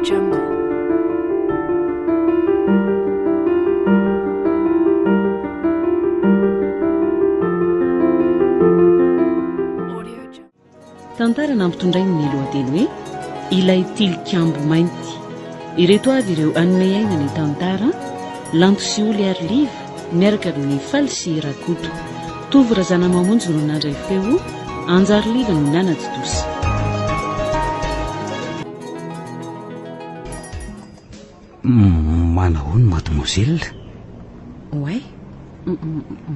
Jungle. Tantara nampitondray ny lohateny hoe ilay tilikambo mainty. Ireto avy ireo anome aina ny tantara lanto sy oly ariliva miaraka amin'ny faly sy rakoto. Tovy razana mamonjy no nandray feo anjary liva no nanady dosa. Manahoany mademoiselle? Ouais,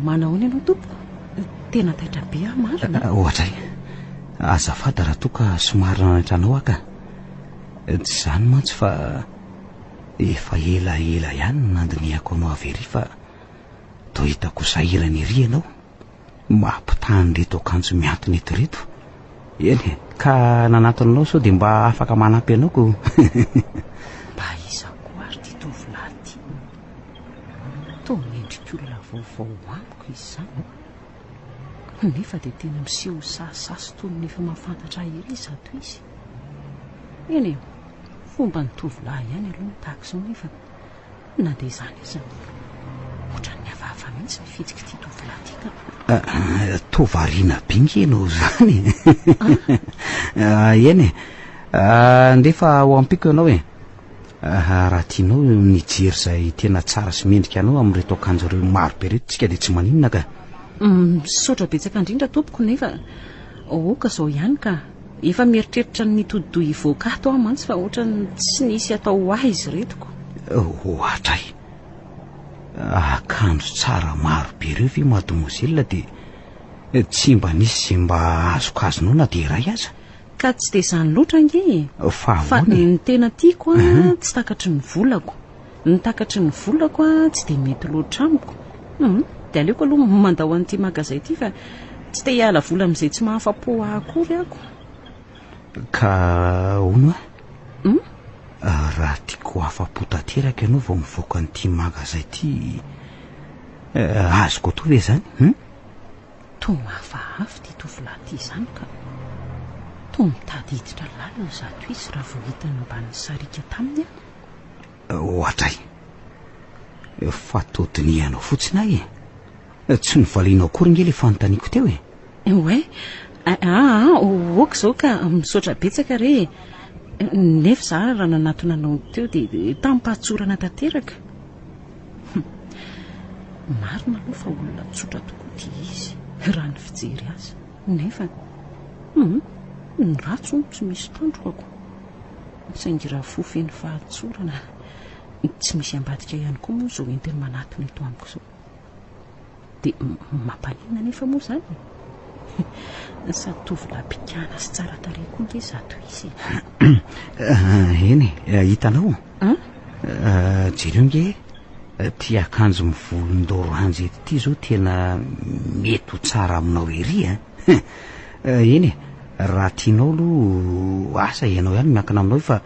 manahoany ianao tompoko? Tena taitra be marina. Ohatray, azafady raha toa ka somary nanatranao aka. Tsy izany mantsy fa efa ela ihany nandiniako anao avery fa toa hitako sahirana ery ianao. Mampitany reto akanjo miantona eto reto. Eny, ka nanantonanao sao dia mba afaka manampy anaoko. Mba izako ary ty tovolahy ty. Toa miendrik'olona vaovao amiko izy izany. Nefa dia tena miseho sasasy toy ny efa mahafantatra ery zato izy. Eny, fomba ny tovolahy ihany aloha ny tahaka izao nefa na dia izany izany. Ohatran'ny hafahafa mihitsy ny fitsiky ty tovolahy ty ka. Tovariana bingy ianao izany. Eny, ndefa ho ampiko ianao e. Raha tianao nijery izay tena tsara sy mendrika anao amin'reto akanjo ireo maro be reto tsika dia tsy maninona ka. Misaotra betsaka indrindra tompoko nefa oka izao ihany ka efa mieritreritra ny todidoha voakato aho mantsy fa ohatrany tsy nisy atao ahy izy retoko. Ohatray, akanjo tsara maro be ireo ve mademoiselle dia tsy mba nisy izay mba azokazonao na dia iray aza? Ka tsy dia izany loatra ange. Fa ny tena tiako tsy takatry ny volako. Ny takatry ny volako tsy dia mety loatra amiko. Dia aleoko aloha mandao an'ity magazay ity fa tsy te hiala vola amin'izay tsy mahafa-po akory ako. Ka ono raha tiako afa-po tanteraka ianao vao mivoaka an'ity magazay ity, azoko atao ve izany? Toa mahafahavy ty tovolahy ty izany ka toa mitady hiditra lalina zato izy raha vao hitany mba nisarika taminy aho. Ohatray, fatodinianao fotsiny ahy e. Tsy novalianao akory nge ilay fanontaniako teo e. Ouais, oka izao ka misaotra betsaka re. Nefa za raha nanatona anao teo dia tampahatsorana tanteraka. Marina aloha fa olona tsotra tokoa ty izy raha ny fijery azy. Nefa ny ratso tsy misy tandrokako. Saingy raha fofeny fahatsorana tsy misy ambadika ihany koa moa izao entiny manatona eto amiko izao. Dia mampalina nefa moa izany. Sady tovolahy pikana sy tsara tarehy koa nge zato izy. Eny, hitanao? Jereo nge ty akanjo mivolondoro anjety ity zao tena mety ho tsara aminao ery a. Eny, raha tianao aloha asa ianao ihany miankina aminao fa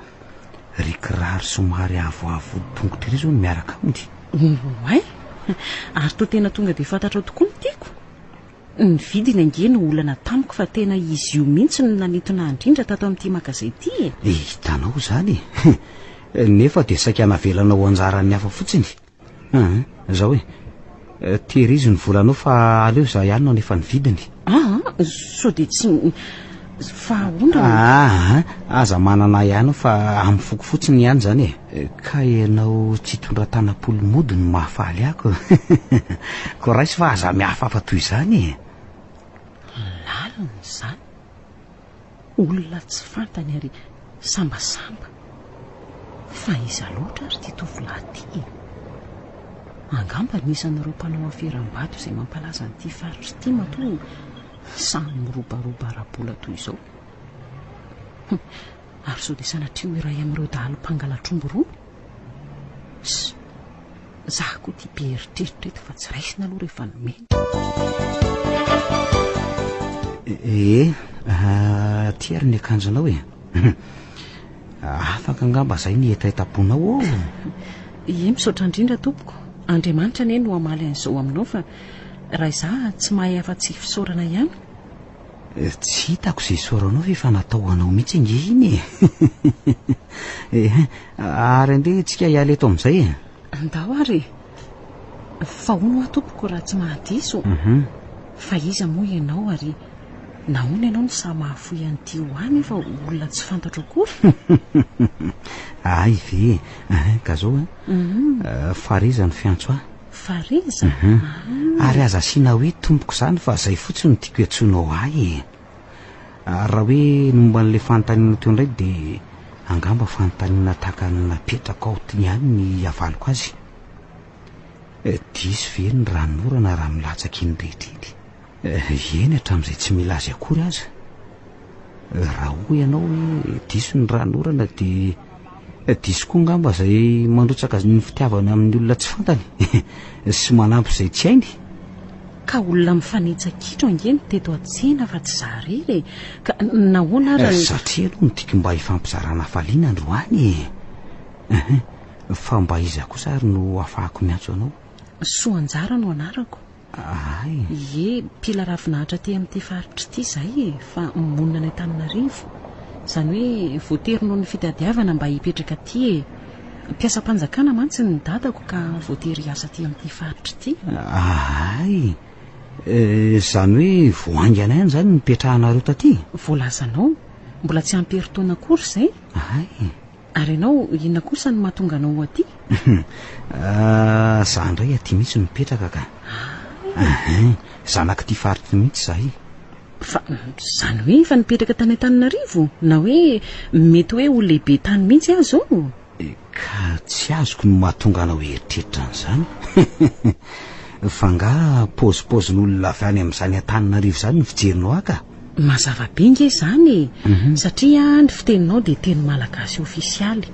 ry kiraro somary avoavo tongotra iry zao no miaraka aminy. Ouais, ary toa tena tonga dia fantatrao tokoa ny tiako. Ny vidiny ange no olana tamiko fa tena izy io mihitsy no nanitona indrindra tato amin'ity magazay ity. Hitanao izany nefa dia saika navelanao anjaran'ny hafa fotsiny. Zao hoe tehirizy ny volanao fa aleo za ihany no nefa ny vidiny. So dia tsy fahondra. Aza manana ihany fa amin'ny foko fotsiny ihany izany e. Ka ianao tsy tondra tanam-polomody no mahafaly ako. Ko raisy fa aza mihafafa toy izany e. Lalina izany. Olona tsy fantany ary sambasamba. Fa iza loatra ary ty tovolahy ty. Angamba nisan'ireo mpanao aferam-bato izay mampalaza an'ity faritra ity matoa samy mirobaroba ara-bola toy izao. Ary sao dia sanatria iray amin'ireo dahalo mpangalatrombo roa. Zaho koa ty be eritreritra eto fa tsy raisina aloha rehefa nomeny. Ty ary ny akanjonao e. Afaka angamba izay ny etaitaponao. Misaotra indrindra tompoko. Andriamanitra anie no hamaly an'izao aminao fa raha izaho tsy mahay afa-tsy fisaorana ihany. tsy hitako izay soranao efa natao anao mihitsy nge iny ary andeha tsika hiala eto amin'izay ndao ary fa hono atompoko raha tsy mahadiso fa iza moa ianao ary nahoana ianao ny sa mahafoy an'ity hoany fa olona tsy fantatro akory ay ve ka zao fariza ny fiantso ah fariza ary aza asiana hoe tompoko izany fa zay fotsiny tiako iantsonao ay raha hoe nomba n'lay fanontaniana teo indray dia angamba fanontaniana tahaka ny napetraka ao ihany ny avaliko azy diso ve ny ranorana raha milatsaka iny rehetrety eny hatramin'izay tsy mila azy akory aza raha ho ianao hoe diso ny ranorana dia diso koa ngamba zay mandrotsaka ny fitiavana amin'ny olona tsy fantany sy manampy izay tsy hainy ka olona mifanetsakitro angeny teto an-tsena fa tsy zarery ka nahoana ary satria aloha nytiako mba hifampizarana faliana androany fa mba iza kosa ary no afahako miantso anao soanjara no anarako ay ye mpila ravinahitra ty amin'ity faritra ity zay fa monina ny Antananarivo izany hoe voatery noho ny fitadiavana mba hipetraka aty mpiasa-panjakana mantsy ny dadako ka voatery hiasa aty amin'ity faritra ity ay izany hoe voaingana ihany izany nipetrahanareo taty voalazanao mbola tsy amperitoana akory izay ay ary ianao inona kosa ny mahatonga anao aty za ndray aty mihitsy mipetraka ka zanaka ty faritra mihitsy zay fa izany hoe efa nipetraka tany Antananarivo na hoe mety hoe ho lehibe tany mihitsy azy ao ka tsy azoko no mahatonga anao heritreritra an'izany fa nga pozipozin'olona avy any amin'izany Antananarivo izany ny fijerinao aka mazava be nge izany satria ny fiteninao dia teny malagasy ofisialy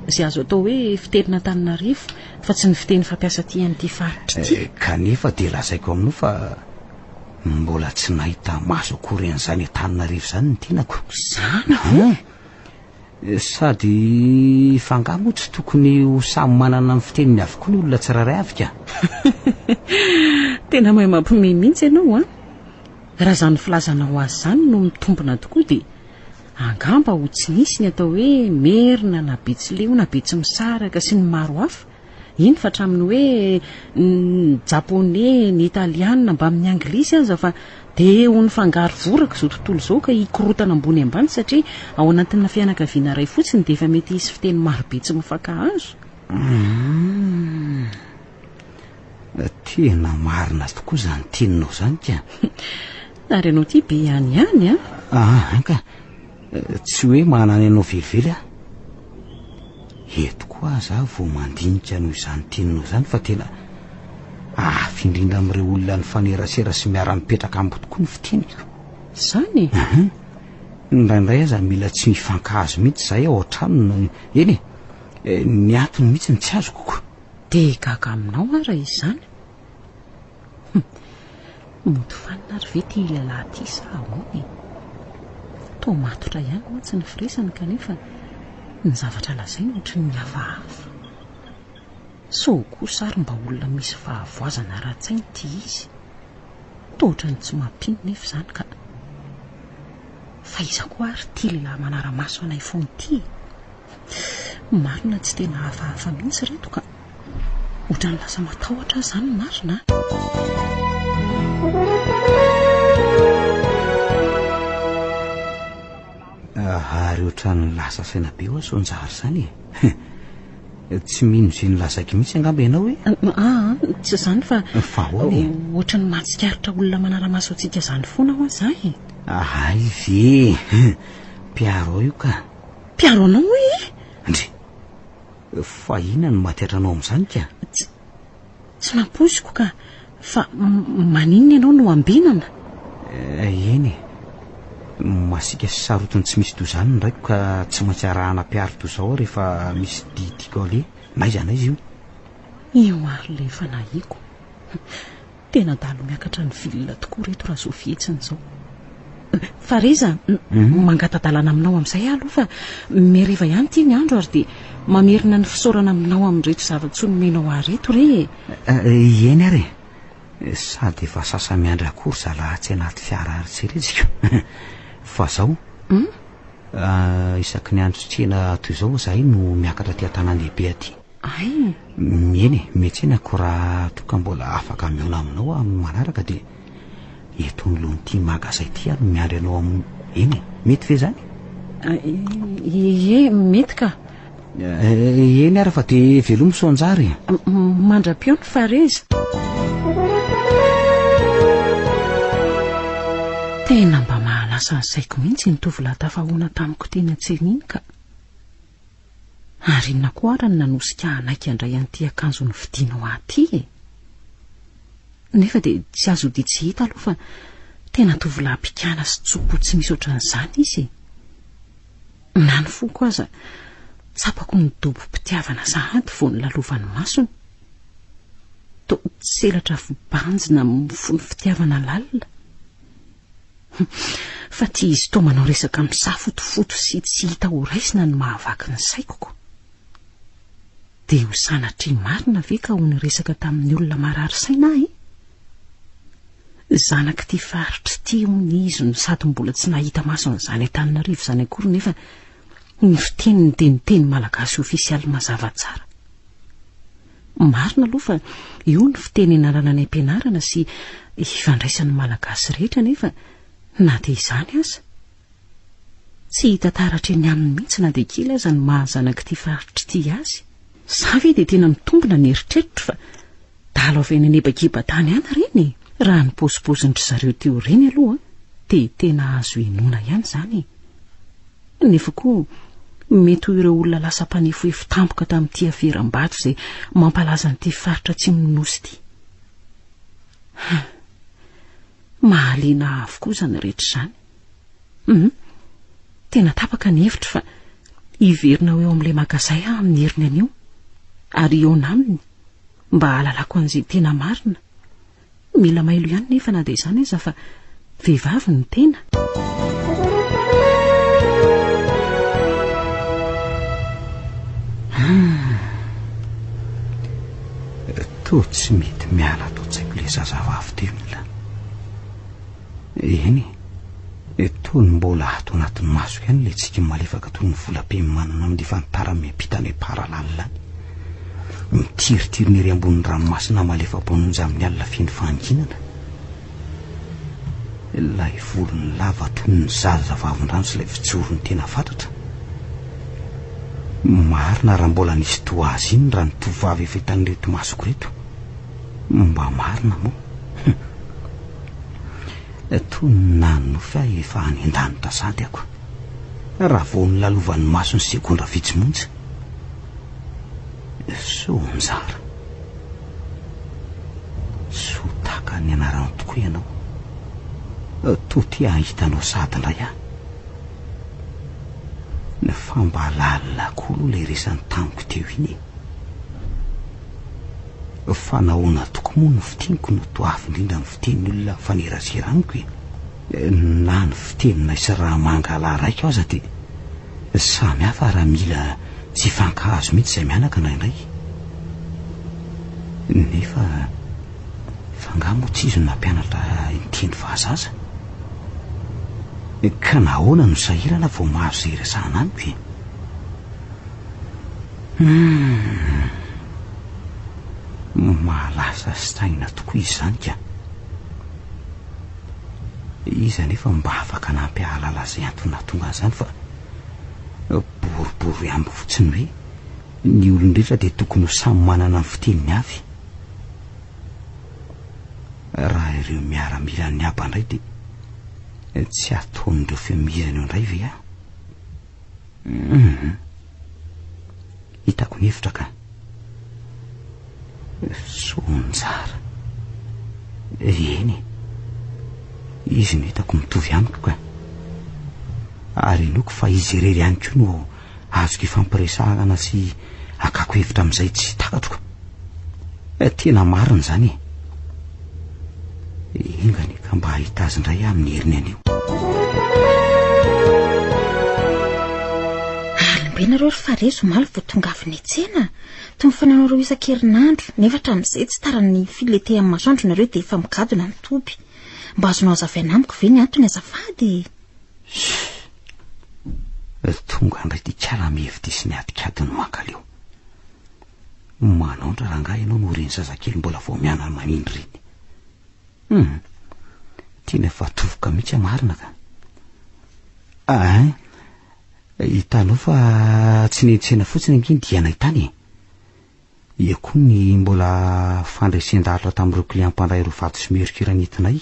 izay azo atao hoe fiteny Antananarivo fa tsy ny fiteny fampiasa aty amin'ity faritra ity kanefa dia lazaiko aminao fa mbola tsy nahita maso akory an'izany Antananarivo izany ny tianako izany sady fa nga moa tsy tokony ho samy manana amin'ny fiteniny avokoa ny olona tsirairay avy ka tena mahay mampiomehy mihitsy ianao raha izany filazanao azy izany no mitombona tokoa dia angamba ho tsy nisy ny atao hoe merina na betsileo na betsimisaraka sy ny maro hafa iny fa hatramin'ny hoe ny japonais ny italiana mba amin'ny anglisy aza fa dia ho ny fangaro voraka izao tontolo izao ka hikorotana ambony ambany satria ao anatina fianakaviana iray fotsiny dia efa mety hisy fiteny marobe tsy mifankahazo tena marina tokoa izany teninao izany ka ary ianao ty be ihany ka tsy hoe manana ianao velively eto koa za vao mandinika noho izany teninao izany fa tena indrindra amin'ireo olona ny fanerasera sy miara-mipetraka amiko tokoa ny fiteniko izany indraindray aza mila tsy mifankahazo mihitsy izay ao an-trano eny ny antony mihitsy ny tsy azoko koa dia gaga aminao raha izany mody fanina ary ve ty lehilahy ty sa ahoany toa matotra ihany mantsy ny firesany kanefa ny zavatra lazainy ohatry ny hafahafa so kosa ary mba olona misy fahavoazana ra-tsainy ty izy toa ohatrany tsy mampino nefa izany ka fa iza koa ary ty lehilahy manara-maso anay foana ity marina tsy tena hafahafa mihitsy reto ka ohatrany lasa matahotra izany marina ary ohatrany lasa saina be ho sonjary izany tsy mino izay nylazaiky mihitsy angamba ianao hoe tsy izany fa ahoany ohatrany mahatsikaritra olona manara-maso antsika izany foana ho azahy ay ve mpiaro ao io ka mpiaro anao hoe ndre fa inona no mahatiatra anao amin'izany ka tsy mamposiko ka fa maninona ianao no ambinana eny masika sy sarotiny tsy misy toy izany ndraiko ka tsy maintsy arahana mpiaro toy izao rehefa misy didiako ale naiza na izy io ary le efa nahiko tena dalo miakatra ny vilona tokoa reto raha zao fihetsiny izao fa reza mangatadalana aminao amin'izay aloha fa mereva ihany ty ny andro ary dia mamerina ny fisaorana aminao amin'reto zava-tsonomenao areto re eny ary sady efa sasamiandry akory zalahatsy anaty fiara arytseretsika fa zao isaky ny andro tsena toy izao zahay no miakatra ty an-tanan-dehibe aty. ay eny metsena ko raha toka mbola afaka miona aminao amin'ny manaraka de eto nylohanyity magazay ty no miandry anao eny mety ve zany? Ie mety ka eny ara fa de velomy soanjary mandra-pio ny fareza. Tena mba mahalasa ny saiko mihitsy ny tovolahy tafahoana tamiko teny an-tseliny ka ary inona koa ara ny nanosika anaiky andray an'ity akanjo ny vidianao aty nefa de tsy azo dia tsy hita aloha fa tena tovolahy pikana sy tsopo tsy misy ohatran'izany izy. Na ny foko aza tsapako ny dobo-pitiavana sahady vo ny lalovan'ny masony to tsy selatra fibanjina mifony fitiavana lalina fa ty izy to manao resaka misaha fotofoto sy tsy hita ho raisina ny mahavaky ny saikoko de ho sanatry marina ve ka ho ny resaka tamin'ny olona marary saina zanaky ty faritry ty ny izy no sady mbola tsy nahita maso an'izany Antananarivo zany akory nefa ny fiteniny de ny teny malagasy ofisialy mazava tsara. Marina aloha fa io ny fiteny analana any am-pianarana sy ifandraisan'ny malagasy rehetra nefa na de izany aza tsy hita taratra eny aminy mihitsy na de kely aza ny mahazanaky ty faritry ty azy. Sa ve de tena mitombona ny eritreritro fa dalo avy eny nebakeba-tany any reny raha ny posiposindry zareo teo reny aloha de tena azo enona ihany zany nefa koa mety ho ireo olona lasa mpanefoefo tampoka tamin'ity aferam-bato zay mampalaza nyity faritra tsy minosy ty. Mahalena avokoa zany rehetra zany tena tapaka ny hevitra fa iverina ho eo amin'ilay magazay amin'ny heriny anio ary eo naminy mba halalako an'izay tena marina. Mila mailo ihany nefa na de izany aza fa vehivavy ny tena. To tsy mety miala to tsaiko le zazavavy tevila eny to ny mbola ato anatin'ny maso ihany le tsika malefaka toy ny volam-pimanana amin'ny fantaram-miampitany paralalina mitiritiriny ery ambon'ny ranomasina malefa-pononja amin'ny alina feny fanginana lay volony lava toy ny zazavavin-drano sy lay fijorony tena fantatra. Marina raha mbola nisy toa azy iny raha ny tovavy efa hitan'ireto masoko reto mba marina moa toy ny nanofy ahy efa any an-danitra sady ako raha vao ny lalovan'ny maso ny sekondra vitsimontsy soanjara sotaka ny anarano tokoa ianao to ty ahitanao sady ndray ahy ny famba lalina kolo lay resany tamiko teo iny fa nahoana toko moa ny fiteniko no toafy indrindra ny fiteny olona faneraseraniko na ny fitenina isy raha mangala raika aza de samy hafa raha mila tsy fankahazo mihitsy izay mianaka indraindray nefa fangamo tsy izy no nampianatra inteny fahazaza ka nahoana no sahirana vao mahazo zay resahana amiko mahalasa saina tokoa izy zany ka izy anefa mba afaka nampy ahalala zay antonatonga zany fa boribory amby fotsiny hoe ny olon-drehetra de tokony ho samy manana ny fiteniny avy raha ireo miaramila ny aba indray de tsy ataon'ireo femihizana eo indray ve hitako ny hevitra ka sonjara eny izy no hitako mitovy amiko ka ary noko fa izy irery ihany koa no azoko ifampiresahana sy akako hevitra amin'izay tsy takatro tena marina zany ingany ka mba hahita azy indray amin'ny heriny anio. be nareo ry Farezy omaly vao tonga avy ny tsena toy ny fananao reo isan-kerinandro nefa hatramin'izay tsy tarany filete amin'ny masoandro nareo dia efa migadona ny toby mba azonao azavana amiko ve ny antony azafady tonga ndray ty kara-mihevy sy ny adikadiny mankaleo manao ndra rangahy ianao no reny zazakely mbola vao mianany manindry reny tiana efa tovoka mihitsy amarina ka hitanao fa tsy nentsena fotsiny anginy diana hitany io koa ny mbola fandraisen-dahatra tamin'ireo client-mpandray ro vato sy mercuranentinay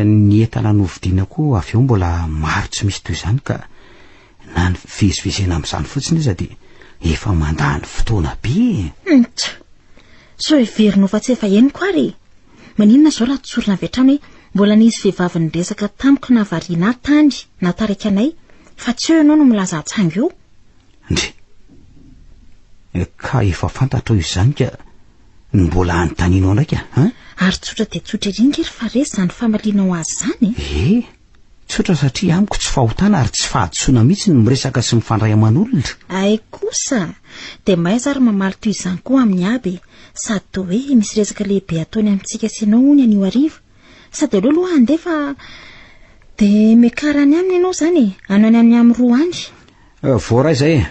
ny entana novidiana koa avy eo mbola maro tsy misy toy izany ka na ny fivezivezena amin'izany fotsiny iza dia efa mandany fotoana be so iverinao fa tsy efa henoko ary maninona zao raha tsorina avy hatrany hoe mbola nisy vehivavy nyresaka tamiko na variana tany na tarika anay fa tsy eo ianao no milaza atsangy io ndre ka efa fantatrao izany ka mbola anontanianao ndraika ary tsotra dia tsotra ringa ry Farezy izany famalianao azy izany tsotra satria amiko tsy fahotana ary tsy fahadisoana mihitsy ny miresaka sy mifandray aman'olona ay kosa dia mahay zary mamaly toy izany koa amin'ny aby sady toa hoe misy resaka lehibe ataony amintsika sianao hony anio ariva sady aloha aloha andefa dia mekarany aminy ianao izany ano any amin'ny amin'ny roa any voaray izay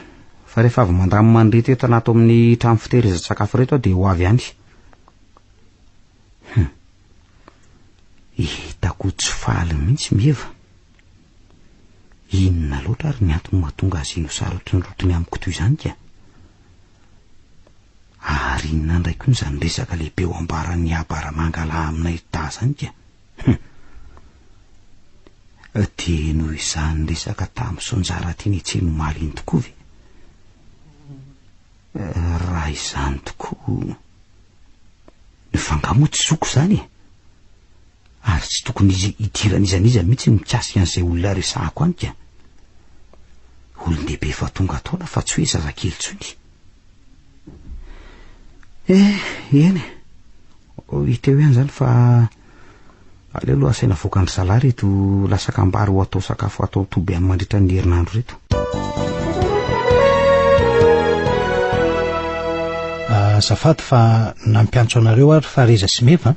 fa rehefa avy mandamy manreto eto anato amin'ny trano fitehirizan-tsakafo reto dia ho avy any hitako tsy faly mihitsy miheva inona loatra ary ny antony mahatonga azy ino sarotry ny rotony amiko toy izany ka ary inona indray koa izany resaka lehibe ho ambaran'ny abaramangala aminay ta zany ka dia noho izany resaka tamin'ny sonjara tiany etseno maliny tokoa ve raha izany tokoa ny fangamo tsy zoko izany ary tsy tokony izy hidiran'izaniza mihitsy mikasika an'izay olona resahako any ka olon-dehibe efa tonga taona fa tsy hoe zazakely tsony eny hita eo ihany izany fa aleo aloha asaina voakandry zalahy reto lasakambary ho atao sakafo atao toby amin'ny mandritra ny herinandro reto azafady fa nampiantso anareo ary Fareza sy Meva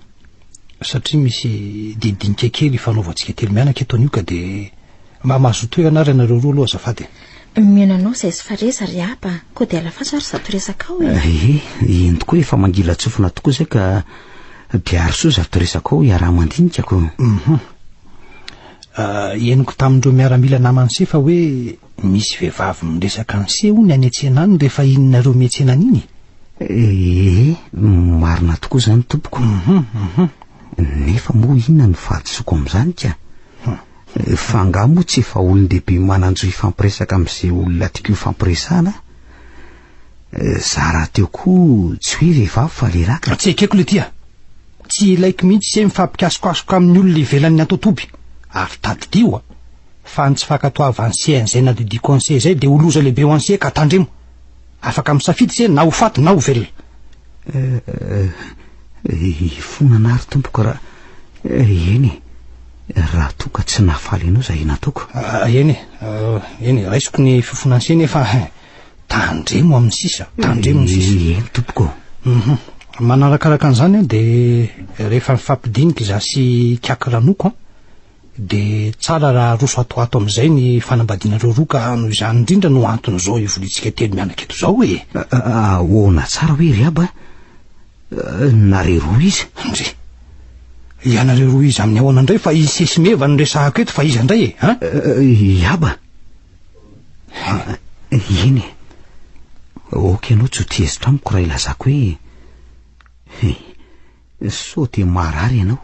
satria misy didinika kely fanaovantsika telo mianaka eto anio ka dia mba mazoto eo anary anareo roa aloha azafady miananao izay sy Fareza ry aba koa dia alafaso ary zato resaka ao iny tokoa efa mangila tsofina tokoa izay ka dia ary soa zato resaka ao iaraha-mandinika ko eniko tamindreo miaramila namany se fa hoe misy vehivavy miresaka an'se ho ny any an-tsena any rehefa inonareo miantsena an'iny marina tokoa izany tompoko nefa moa inona ny fahadisoko amin'izany ka fa nga moa tsy efa olon-dehibe mananjo ifampiresaka amin'izay olona tiako ifampiresana zara teo koa tsy hoe vehivavy fa leraka tsy ekeko le tia tsy ilaiko mihitsy se mifampikasokasoka amin'ny olona ivelan'ny atotoby ary tadidioa fa ny tsy fankatoava an'se an'izay nadidiko an'se zay dia oloza lehibe ho an'se ka tandremo afaka misafidy se na ho faty na ho velona fonana ary tompoko raha eny raha toka tsy nafaly ianao zay nataoko eny raisiko ny fifonan'se nefa tandremo amin'ny sisa tandremo ny sisa eny tompoko manarakaraka an'izany dia rehefa mifampidinika za sy kiaky ranoko dia tsara raha roso atoato amin'izay ny fanambadianareo roa ka noho izany indrindra no antony zao ivolitsika telo mianaka eto zao hoe ahoana tsara hoe ry aba nare roa izy ndre ianareo roa izy amin'ny ahoana indray fa isesy Meva ny resahako eto fa izy indray aba eny oka ianao tsy ho tezitra amiko raha ilazako hoe so dia marary ianao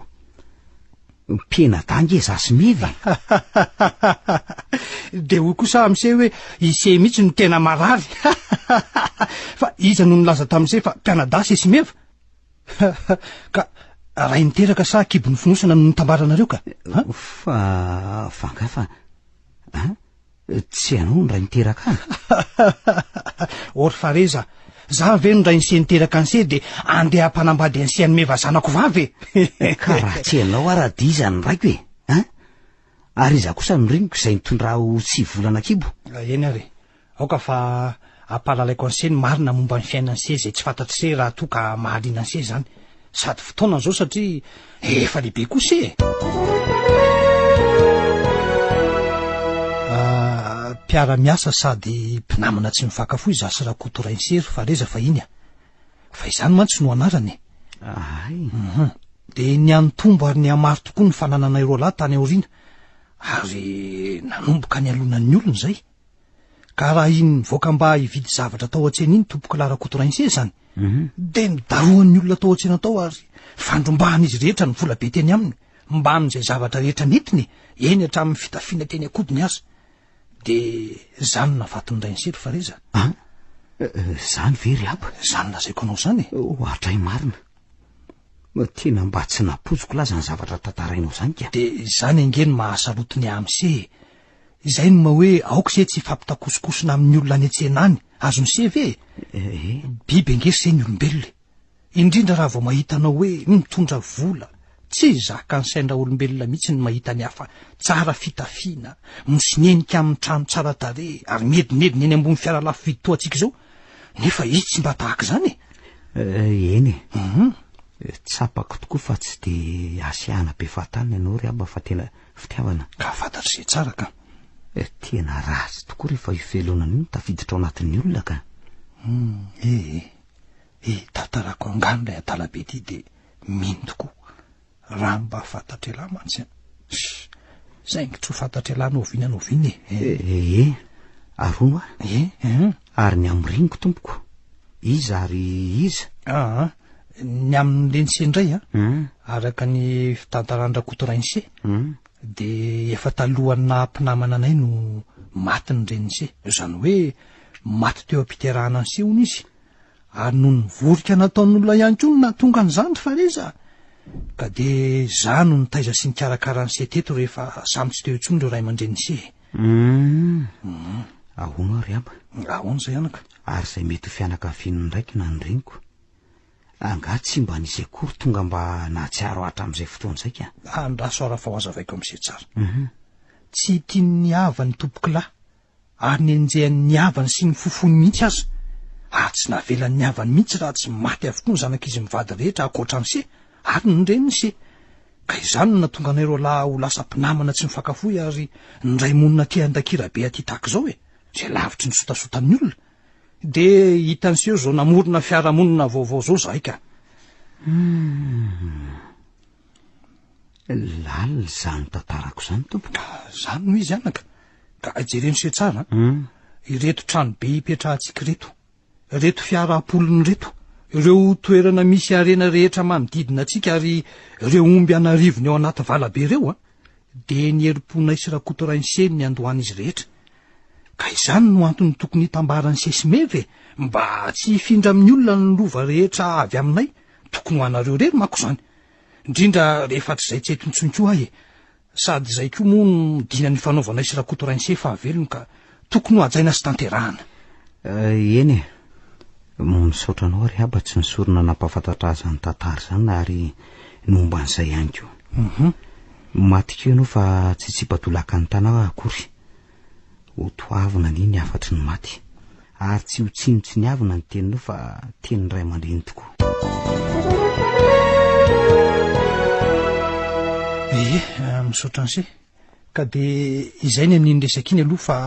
mpiena dangy zasy Meva dia hoy kosa amin'se hoe ise mihitsy no tena marary fa iza no nilaza tamin'se fa mpianadasy sy Meva ka ray niteraka sa kibony finosana no nitambaranareo ka fa fangafa tsy ianao ny ray niteraka ory Fareza za ve no ray nse niteraka an'se dia andeha hampanambady an'se any Meva zanako vavy ka raha tsy ianao ara-dia izany raiko ary iza kosa noriniko izay nitondra ho 7 volana kibo eny ary aoka fa ampalalaiko anseny marina momba ny fiainany se zay tsy fantatry se raha toa ka mahaliana se zany sady fotoana zao satria efa lehibe koa se mpiara-miasa sady mpinamana tsy mifankafoy zasy raha kotorainsery fa reza fa iny fa izany mantsy no anarany de ny antombo ary ny amaro tokoa ny fananana ireo lahy tany aoriana ary nanomboka ny alonan'ny olona zay ka raha iny voaka mba hividy zavatra tao an-tsena iny tompoka lara kotorainse zany de midaroan'ny olona tao an-tsena tao ary fandrombahana izy rehetra ny vola be teny aminy mba amin'izay zavatra rehetra netiny eny hatramin'ny fitafiana teny akodiny azy de zany nafatony rainsery fa reza zany very aby zany lazaiko anao zany hatray marina tena mba tsy napotsoko laza ny zavatra tantarainao zany ka de zany angeny mahasarotiny amse izay no ma hoe aoka se tsy fampitakosokosona amin'ny olona any an-tsena any azony se ve biby angery se ny olombelona indrindra raha vao mahitanao hoe mitondra vola tsy zaka ny saindra olombelona mihitsy ny mahita ny hafa tsara fitafiana misinenika amin'ny trano tsara tare ary medimediny eny ambony fiara lafo vidy toa antsika zao nefa izy tsy mba tahaka zany eny tsapako tokoa fa tsy de asiahana be fahatanina ianao ry aba fa tena fitiavana ka fantatry zay tsara ka tena ratsy tokoa rehefa ivelonany iny tafiditra ao anatin'ny olona ka tantarako angano lay atalabe ty de mino tokoa raha mba fantatry lahy mantsy zay ngy tsy ho fantatry lahy naoviny anaoviny arono ary ny amriniko tompoko iza ary iza ny amin'n'rense indray araka ny fitantarandra kotorainse de efa talohany na mpinamana anay no maty ny rense zany hoe maty teo ampiterahana ny se hony izy ary no nivorika nataon'olona ihany ko na tonga an'izany fa reza ka de za no nitaiza sy nikarakara ny se teto rehefa samy tsy teo intsony reo ray aman-dreny se ahoana ary aba ahoana zay anaka ary zay mety ho fianakaviany ndraiky na nyreniko anga tsy mba nisy akory tonga mba nahatsiaro hatra am'izay fotoana zay ka andraso ara fa ho azavaiko am'izay tsara tsy tiany niavany tompoky lahy ary ny enjehan'ny niavany sy ny fofony mihitsy aza tsy navelany niavany mihitsy raha tsy maty avokoa ny zanak'izy mivady rehetra akoatrany se ary nyreny se ka izany no natonga anareo lahy ho lasa mpinamana tsy mifankafoy ary nyray monina ty andakira be aty tahaka zao zay lavitry ny sotasotan'ny olona de hitan'seho zao namorona fiarahamonina vaovao zao zahay ka lalina zany tantarako zany tompo ka zany no izy anaka ka jereno se tsara ireto trano be hipetrahantsika reto fiaraha-polony reto ireo toerana misy arena rehetra manodidina atsika ary ireo omby anarivony ao anaty valabe reo de ny herim-pona isy rakotorainyseny ny andohan'izy rehetra ka izany no antony tokony hitambarany sesimeve mba tsy hifindra amin'ny olona ny lova rehetra avy aminay tokony ho anareo rery mako zany indrindra rehefa try zay tsy etontsonko ahy sady zay koa moa no dina ny fanaovana isy rakotorainse fa avelony ka tokony ho ajaina sy tanterahana eny misaotra anao ary aba tsy nisorona nampafantatra azy ny tantara zany ary nomba an'izay ihany ko maty keo ianao fa tsy tsibatolaka ny tanao akory ho toavina ny afatry ny maty ary tsy ho tsinotsy ny avina ny teninao fa teny ray aman-dreny tokoa misaotra an'se ka de izay ny amin'iny resaka iny aloha fa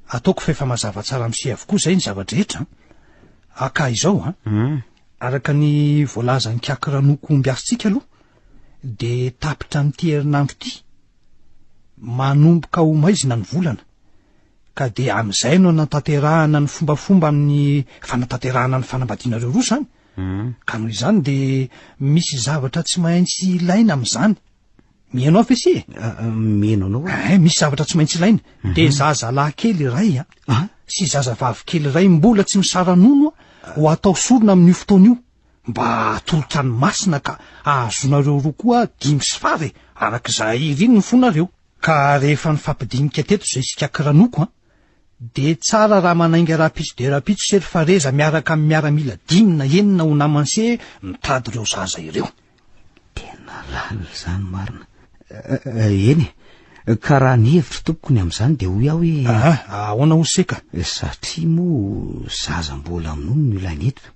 ataoko fa efa mazava tsara am'se avokoa zay ny zavatra rehetra aka izao araka ny voalazany kiakiranoko omby arytsika aloha de tapitra n'ity herinandro ty manomboka ho maizina ny volana ka de am'izay no natanterahana ny fombafomba amin'ny fanatanterahana ny fanambadianareo roa zany ka noho izany de misy zavatra tsy maintsy ilaina am'izany mihainao fe sy mihaino anao misy zavatra tsy maintsy ilaina de zazalahy kely ray sy zazavavy kely ray mbola tsy misaranono ho atao sorona amin'io fotoana io mba atolotra ny masina ka ahazonareo roa koa 5 sy fary arak'izay iriny ny fonareo ka rehefa nifampidinika teto zay sikakranoko de tsara raha manainga rapitso de rapitso sery fareza miaraka amin'ny miaramila 5 na 9 ho namanse mitady reo zaza ireo tena lalina zany marina eny ka raha ny hevitry tompoko ny amin'izany dia hoy aho hoe ahoana ho seka satria moa zaza mbola minono no ilainy eto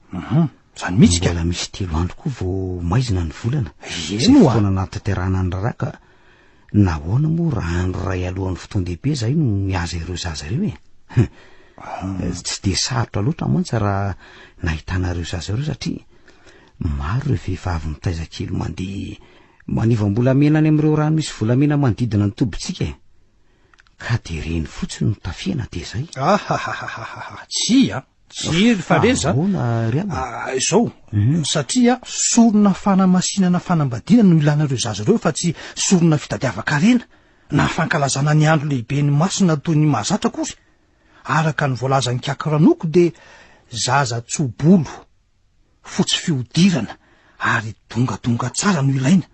zany mihitsy ka mbola misy 3 andro koa vao maizina ny volana eno fotoana natanterahana ny raraka nahoana moa raha andro ray alohan'ny fotoan-dehibe zay no miaza ireo zaza ireo tsy de sarotra loatra mantsy raha nahitanareo zaza ireo satria maro ireo vehivavy mitaizakely mandeha manivam-bolamena any amin'ireo rano misy volamena manodidina ny tobontsika ka de reny fotsiny no tafiana de zay tsy fa reza izao satria sorona fanamasinana fanambadiana no ilanareo zaza ireo fa tsy sorona fitadiava-karena na fankalazana ny andro lehibe ny masina toy ny mahazatra kory araka ny voalazany kakiranoko de zaza tsobolo fotsy fiodirana ary dongadonga tsara no ilaina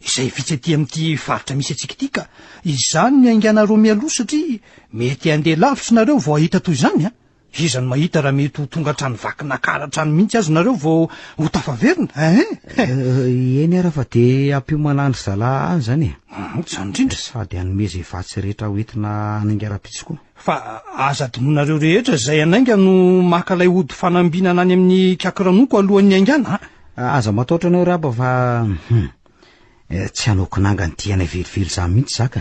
izay vitsy aty amin'ity faritra misy atsika ity ka izany ny ainganareo mialoha satria mety handeha lavitra nareo vao ahita toy izany izany mahita raha mety ho tonga trany vakinakaratrany mihitsy azy nareo vao ho tafaverina eny ara fa de ampiomanandry zala any zany zany indrindra sady hanomeza efatsy rehetra hoentina anaingara-pitsy koa fa aza adinonareo rehetra zay anainga no maka lay ody fanambinana any amin'ny kakiranoko alohan'ny aingana aza mataotra anao raba fa tsy hanaoko nanga ny diana velively zany mihitsy zaka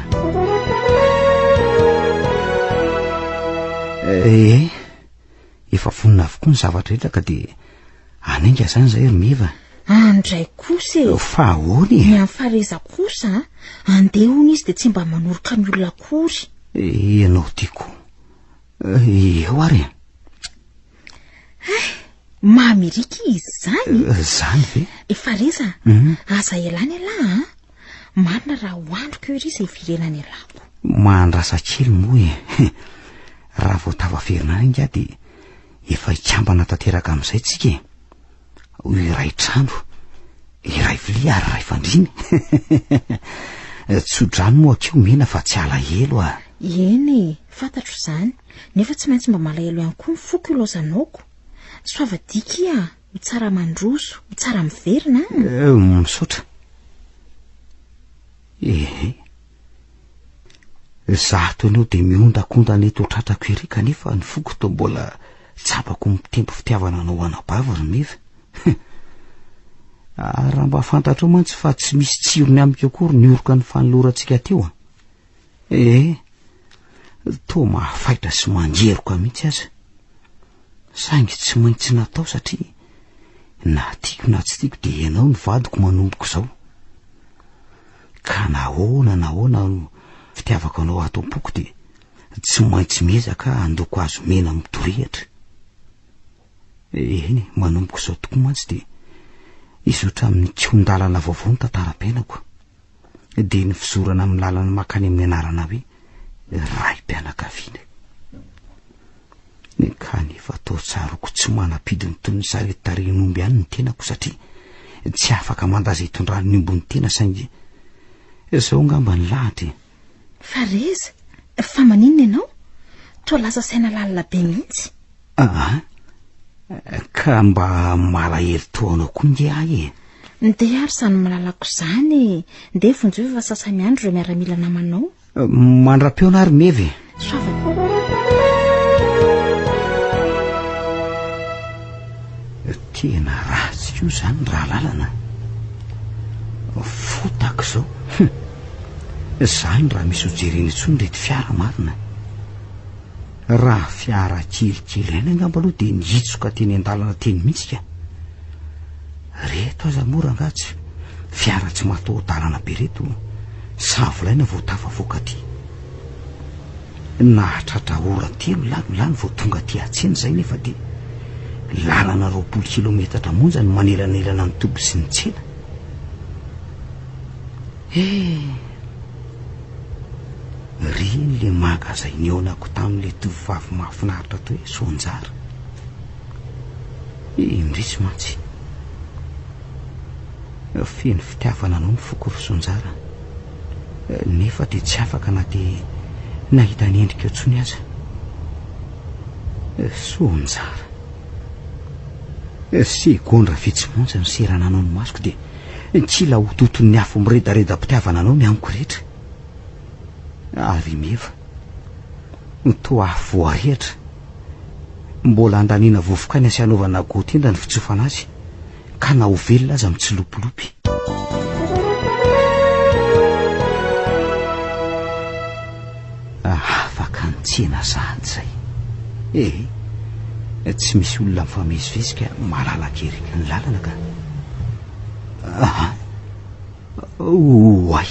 efa vonina avokoa ny zavatra rehetra ka de anainga zany zay meva andray kosa fa ahoany ny amin'ny fareza kosa andehony izy de tsy mba manoroka ny olona akory ianao tiako eo ary mamirika izy zany ve efa reza aza elany ala marina raha hoandroko eo iry izay virenany alako mandrasa kely moa raha vao tavaferina any nga de efa ikambana tanteraka amin'izay tsika iray trano iray vilia ary ray fandriny tsodrano moa akeo mena fa tsy ala elo eny fantatro izany nefa tsy maintsy mba malahelo ihany koa mifoko ilozanaoko soavadiky ho tsara mandroso ho tsara miverina misaotra zaho to anao de miondakondana eto tratrako ery kanefa ny foko to mbola tsapako mitempo fitiavana anao anabava ry meva raha mba fantatro mantsy fa tsy misy tsirony amiko akory nioroka ny fanolorantsika teo to mahafaitra sy mangeroka mihitsy aza saingy tsy maintsy natao satria na tiako na tsy tiako de ianao ny vadiko manomboko zao ka nahoana no fitiavako anao ato-poko de tsy maintsy miezaka andoko azo mena mitorehatra eny manomboko zao tokoa mantsy de izy oatra amin'ny kiondalana vaovao ny tantara-piainako de ny fizorana amin'ny lalana makany amin'ny anarana hoe ray-pianakaviana ka nefa atao tsaroko tsy manapidiny toy ny sarety-tarenomby ihany ny tenako satria tsy afaka mandaza hitondrany ombony tena saingy zao ngamba ny lahatra fa reza fa maninona ianao toa lasa saina lalina be mihitsy ka mba malahelo toanao koa nge ahy nde ary sany malalako zany nde vonjeo efa sasany andro reo miaramila namanao mandra-peona ary mevy tena ratsy io zany raha lalana fotako zao zany raha misy hojereny intsony rety fiara marina raha fiara kelikely any angamba aloha de nihitsoka teny an-dalana teny mihitsy ka reto aza mora angatsy fiara tsy mataho-dalana be reto savolaina vao tafavoaka ty nahatratra ora telo lany vao tonga ty atseny zay nefa de lalana 20 kilometatra monja ny manelanelana ny tobo sy ny tsena reny le magazay neonako tamin'le tovovavy mahafinaritra to hoe Sonjara indrisy mantsy feno fitiavana anao ny foko ry Sonjara nefa de tsy afaka na de nahita ny endrika eo tsony aza Sonjara segondra fitsimonja ny serana anao ny masoko de tsy la ho toton'ny afo miredareda-pitiavana anao miamiko rehetra ary meva to avoarehatra mbola andaniana vovoka ny asianaovana gotenda ny fitsofana azy ka na ho velona aza mitsilopilopy. Afaka nitsena zany zay tsy misy olona mifamezivezika malalakery ny lalana ka oay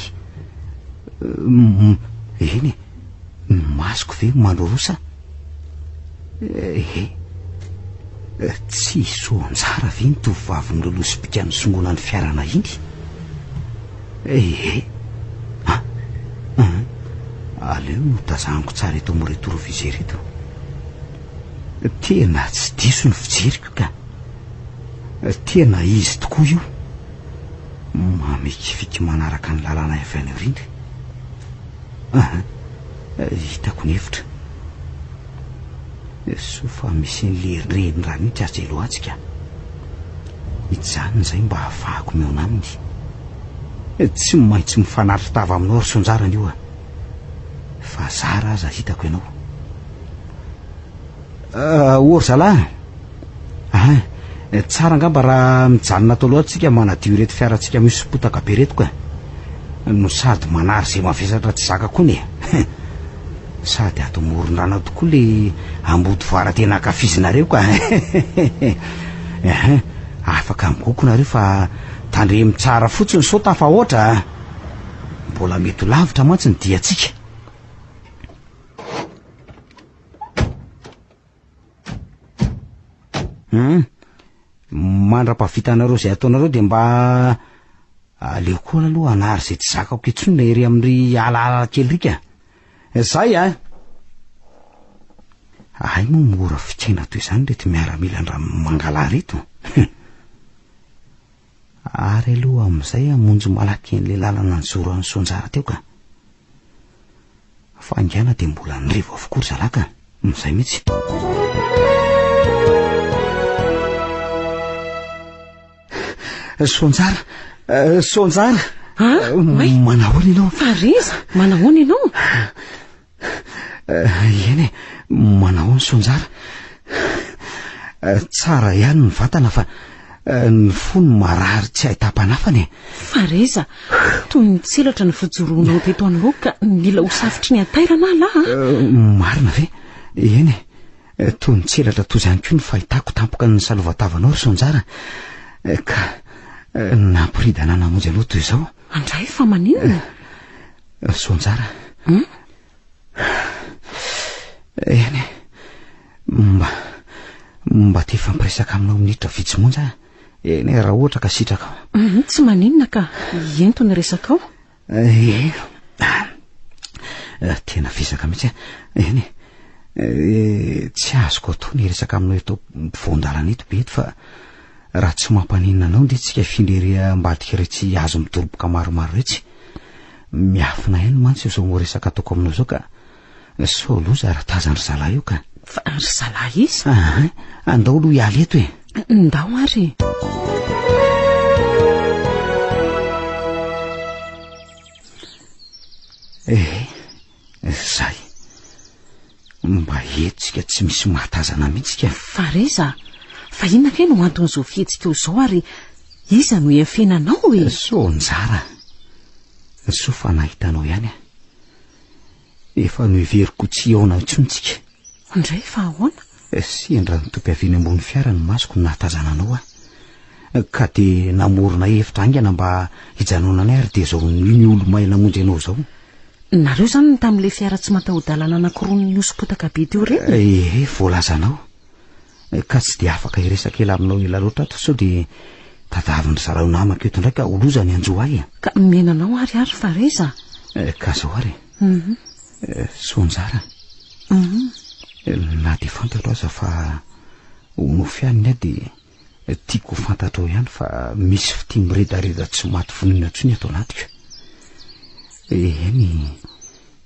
eny masoko ve mandrorosa tsy sonjara ve ny tovovavy nylolosipika ny songona ny fiarana iny aleo no tazaniko tsara eto moretorovizery eto tena tsy diso ny fijeriko ka tena izy tokoa io mamekifiky manaraka ny lalana avy any aorindry hitako ny hevitra so fa misy nylerinreny raha mihitsy azy loatsika hijanona zay mba hafahako meona aminy tsy maintsy mifanaritra tava aminao ry sonjarany io fa zara aza hitako ianao ory zalahy tsara angamba raha mijanona tao loatsika manadio ireto fiarantsika misy potaka be reto ka no sady manary zay mavesatra tsy zaka koa ny sady ato moron-drana tokoa le ambody voara tena akafizinareo ka afaka migoko nareo fa tandremy tsara fotsiny so tafa ohatra mbola mety ho lavitra mantsy ny diatsika. Mandra-pahavitanareo zay ataonareo de mba aleo koa aloha anary zay tsy zakako itsony na ery amin'ny alaala kely rika zay ay moa mora fikaina toy izany reto miaramila ndraha mangala reto ary aloha amin'izay amonjy malaky n'le lalana ny zoro ny sonjara teo ka fa ingana de mbola nyrevo avokoa ry zalaka amin'izay mihitsy. Sonjara sonjara manahoana ianao fareza manahoana ianao eny manahoana sonjara tsara ihany ny vatana fa ny fony marary tsy ahita-panafany fareza toy ny tselatra ny fijoroanao teto anao ka mila ho safitry ny atairana lahy marina ve eny toy ny tselatra toy izany koa ny fahitako tampoka ny salovatavanao ry sonjara ka nampiridana namonjy aloha toy izao andray fa maninona sonjara eny mba te fampiresaka aminao minitra vitsy monja eny raha ohatra ka sitraka tsy maninona ka ento ny resakao tena fisaka mihitsy eny tsy azoko atao ny resaka aminao eto voandalana eto be eto fa raha tsy mampaninona anao nde tsika finery ambadika retsy azo midoroboka maromaro retsy miafina eny mantsy zao moresaka ataoko aminao zao ka so loza raha tazanry zalahy io ka fa ry zalahy izy andao aloha hialy eto ndao ary zay mba etsika tsy misy mahatazana mihitsika fareza fa inona ke no anton'izao fihetsika eo zao ary iza no iafenanao so njara so fa nahitanao ihany efa no iveriko tsy eona itsontsika ndray fa ahoana sendra nitopy aveny ambony fiara ny masoko nahatazananao ka de namorona hevitra angana mba hijanonanay ary de zao ny olo mahay namonjy anao zao nareo zany ny tamin'le fiara tsy mataho-dalana anankiroa ny osopotaka be teo reny voalazanao ka tsy de afaka iresaka ela aminao ela loatra ato sao de tadaviny zarao namako eto ndraika oloza ny anjo ay ka menanao ary fareza ka zao ary sonjara na de fantatro aza fa nofianiny de tiako fantatrao ihany fa misy fity miredareda tsy maty vonina ntsony atao anatika eny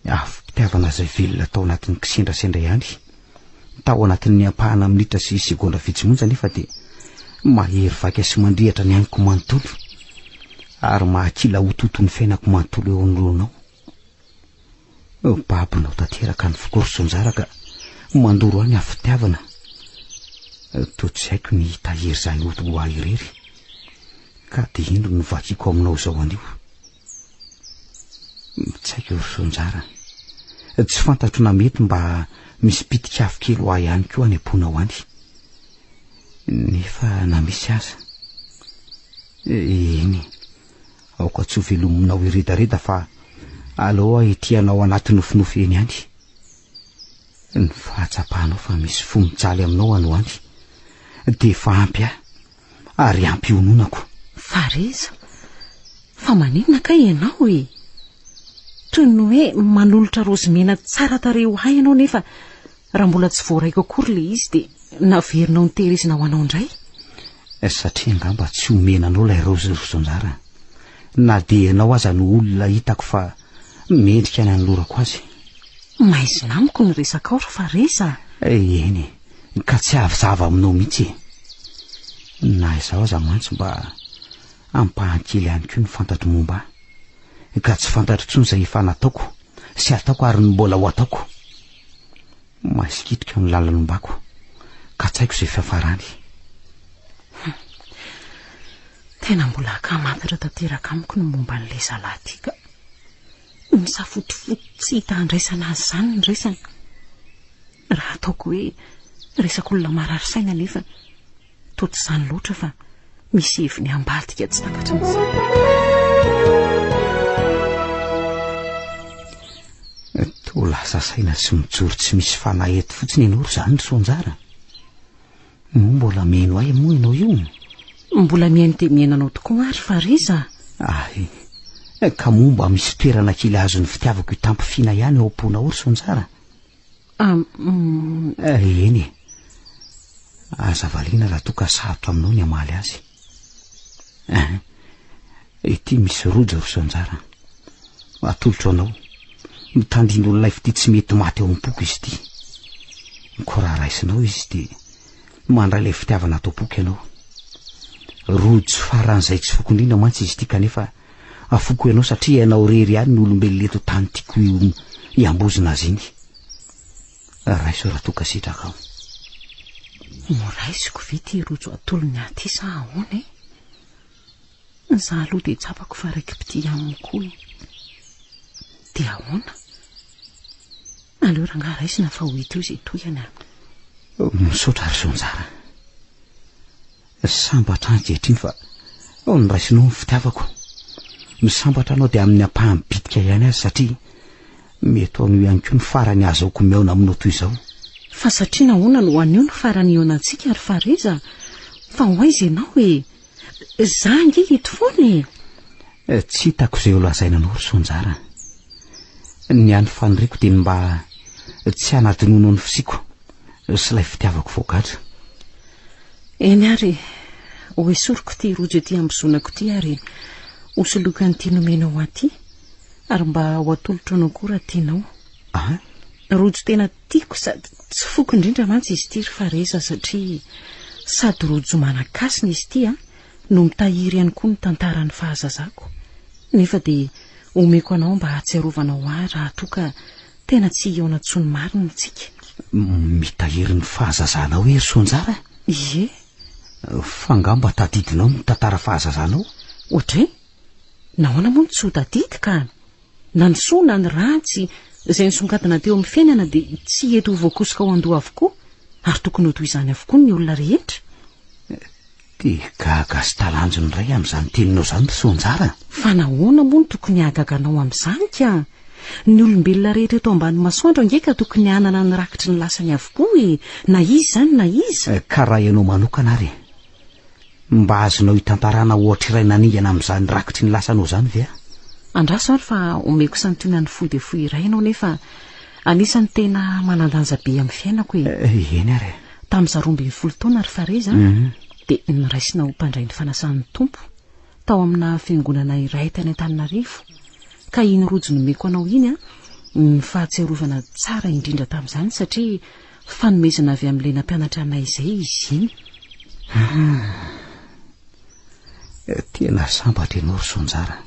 afipitiavana zay velona tao anatin'ny kisendrasendra ihany tao anatin'ny ampahana minitra sy segondra vitsy nefa de mahery vaika sy mandrehatra ny ainiko manontolo ary mahakila ho toton'ny fiainako manontolo eo anoloanao babinao tanteraka ny fikorsonjara ka mandoro any afitiavana toa tsy haiko ny tahiry zany oa irery ka de ino ny vakiko aminao zao anio. Tsy haiko Rosonjara, tsy fantatro na mety mba misy pitikafo kely ho ahy ihany koa any amponao any nefa na misy aza eny aoka tsy ho velominao iredareda fa aleo ahitianao anaty nofinofy eny any. Ny fahatsapahanao fa misy fo mijaly aminao ano any de fa ampy ahy ary ampy hononako. Fareza, fa maninona ka ianao e? Toy ny hoe manolotra rozimena tsara tare ho ahy ianao nefa raha mbola tsy voaraiko akory le izy de naverinao ny tehirizina ho anao indray. Satria angamba tsy omenanao ilay Rosonjara, na de ianao aza no olona hitako fa mendrika any anolorako azy. Maizina amiko ny resaka ora Fareza. Eny, ka tsy avizava aminao mihitsy. Na izao aza mantsy mba ampahankely ihany koa ny fantatro momba ka tsy fantatro tsony izay efa nataoko sy ataoko ary ny mbola ho ataoko. Masikitrika ny lalanombako ka tsy haiko izay fiafarany. Tena mbola akamantatra tanteraka amiko ny momba n'ilay zalahy ty ka misafotofoto tsy hita andraisana azy zany ny resany. Raha ataoko hoe resaka olona marary saina nefa toa tsy izany loatra fa misy heviny ambadika tsy takatry ny zany. Toa lasa saina sy mijoro tsy misy fanahety fotsiny ianao zany Rosonjara. Mo mbola meno ahy moa ianao io? Mbola mihaino de miainanao tokoa ary Fareza. Ka momba misy toerana kely azon'ny fitiavako itampifina ihany ao am-ponao Rosonjara. Eny aza valiana raha toa ka sarotra aminao ny amaly azy. Ety misy rojo Rosonjara, atolotro anao mitandrindro n'ilay fity tsy mety maty eo am-poko izy ty. Ko raha raisinao izy de mandray ilay fitiavana atao poky ianao. Rojo faran'izay tsy fokondrina mantsy izy ty kanefa afoko ianao satria ianao rery ihany ny olombelona eto tany tiako iambozina azy iny. Raiso raha toa ka sitraka ao. Moraisiko ve ty rojo atolony aty sa ahoana e? Za aloha de tsapako fa raiky pity aminy koa e. De ahoana? Aleo rangaha raisina fa ho hita eo izay tohany. Misaotra Rosonjara, sambatra ankehitriny fa ny raisinao ny fitiavako. Misambatra anao de amin'ny ampahany bitika ihany azy satria mety anio ihany koa ny farany azaoko meona aminao toy izao. Fa satria nahoana no anio ny farany eo anantsika ary Fareza? Fa ho aiza ianao e? Za nge eto foana e. Tsy hitako izay holazainanao Rosonjara. Ny any faniriko de mba tsy hanadinono ny fisiko sy ilay fitiavako voagadra. Eny ary ho esoriko ty rojo ety ambozonako ty ary hosoloka an'ity nomenao aty ary mba ho atolotro anao koa raha tianao. Rojo tena tiako sady tsy foko indrindra mantsy izy ty Fareza satria sady rojo manakasina izy ty no mitahiry ihany koa ny tantaran'ny fahazazako. Nefa de omeko anao mba hatsiarovanao ahy raha toa ka tena tsy eo anantsony marina tsika. Mitahiry ny fahazazanao e Rosonjara? Ie. Fangamba tadidinao ny tantara fahazazanao? Ohatray? Nahoana moa tsy ho tadidy ka? Na ny soa na ny ratsy izay nisongadina teo amin'ny fiainana de tsy eto voakosika ao andoha avokoa ary tokony ho toy izany avokoa ny olona rehetra. De gaga sy talanjony iray amin'izany teninao izany Rosonjara. Fa nahoana moa ny tokony hagaganao amin'izany ka? Ny olombelona rehetra eto ambany masoandro angeka tokony hanana ny rakitry ny lasany avokoa e, na izy zany na izy. Ka raha ianao manokana ary mba azonao hitantarana ohatra iray naningana amin'izany rakitry ny lasanao zany ve? Andraso ary fa omeko santionany ny fohy de fohy iray ianao nefa anisany tena manandanja be amin'ny fiainako e. Eny ary. Tamin'izaho 12 taona ary Fareza de niraisina ho mpandray ny fanasan'ny tompo tao amina fiangonana iray tany Antananarivo. Ka iny rojo nomeko anao iny ny fahatsiarovana tsara indrindra tamin'izany satria fanomezana avy amin'ilay nampianatra anay izay izy iny. Tena sambatra ianao Rosonjara,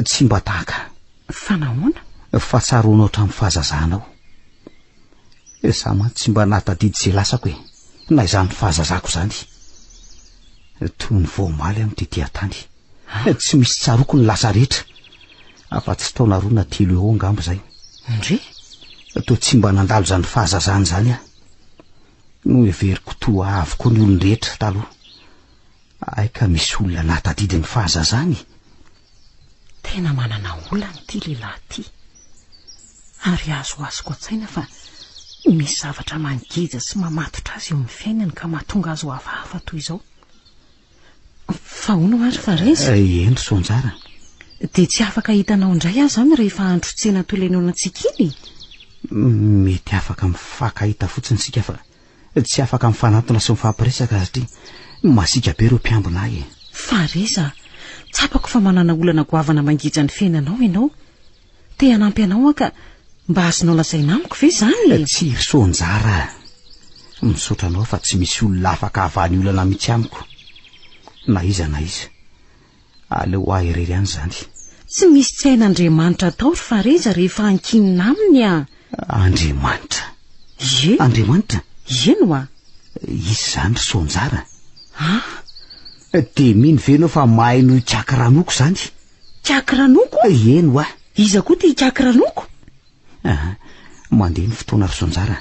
tsy mba tahaka. Fa nahoana? fa tsaronao hatramin'ny fahazazanao. Za mantsy tsy mba natadidy izay lasako na izany fahazazako zany. Toy ny voamaly amin'ny tety-tany. Tsy misy tsaroko ny lasa rehetra. Afa-tsy taona 2 na 3 eo angambo zay. Ndre? Toa tsy mba nandalo zany fahazazany zany no everiko toa avoko ny olon rehetra taloha. Aika misy olona natadidy ny fahazazany. Tena manana olana ty lehilahy ty. Ary azo an-tsaina fa misy zavatra mangija sy mamatotra azy eo amin'ny fiainany ka mahatonga azy ho hafahafa toy izao. Fa hono ary fa reza? Eny Sonjara. Dia tsy afaka hitanao indray azy zany rehefa andro tsena tolenonantsika iny? Mety afaka mifankahita fotsiny sika fa tsy afaka mifanatona sy mifampiresaka satria masika be ireo mpiambina ahy. Fa reza, tsapako fa manana olana goavana mangija ny fiainanao ianao. Te hanampy anao ka mba azonao lazaina amiko ve zany? Tsy ry Sonjara. Misaotra anao fa tsy misy olona afaka havany olana mihitsy amiko. Na iza na iza. Aleo ahy irery ihany zany. Tsy misy tsy hain'Andriamanitra atao fa reza rehefa ankinina aminy Andriamanitra? Ye? Andriamanitra? Ino a? Izy zany ry Sonjara. Dia mino venao fa mahay no Kiakaranoko zany. Kiakaranoko? Eno a. Iza koa ty Kiakaranoko? Mandeha ny fotoana ry Sonjara.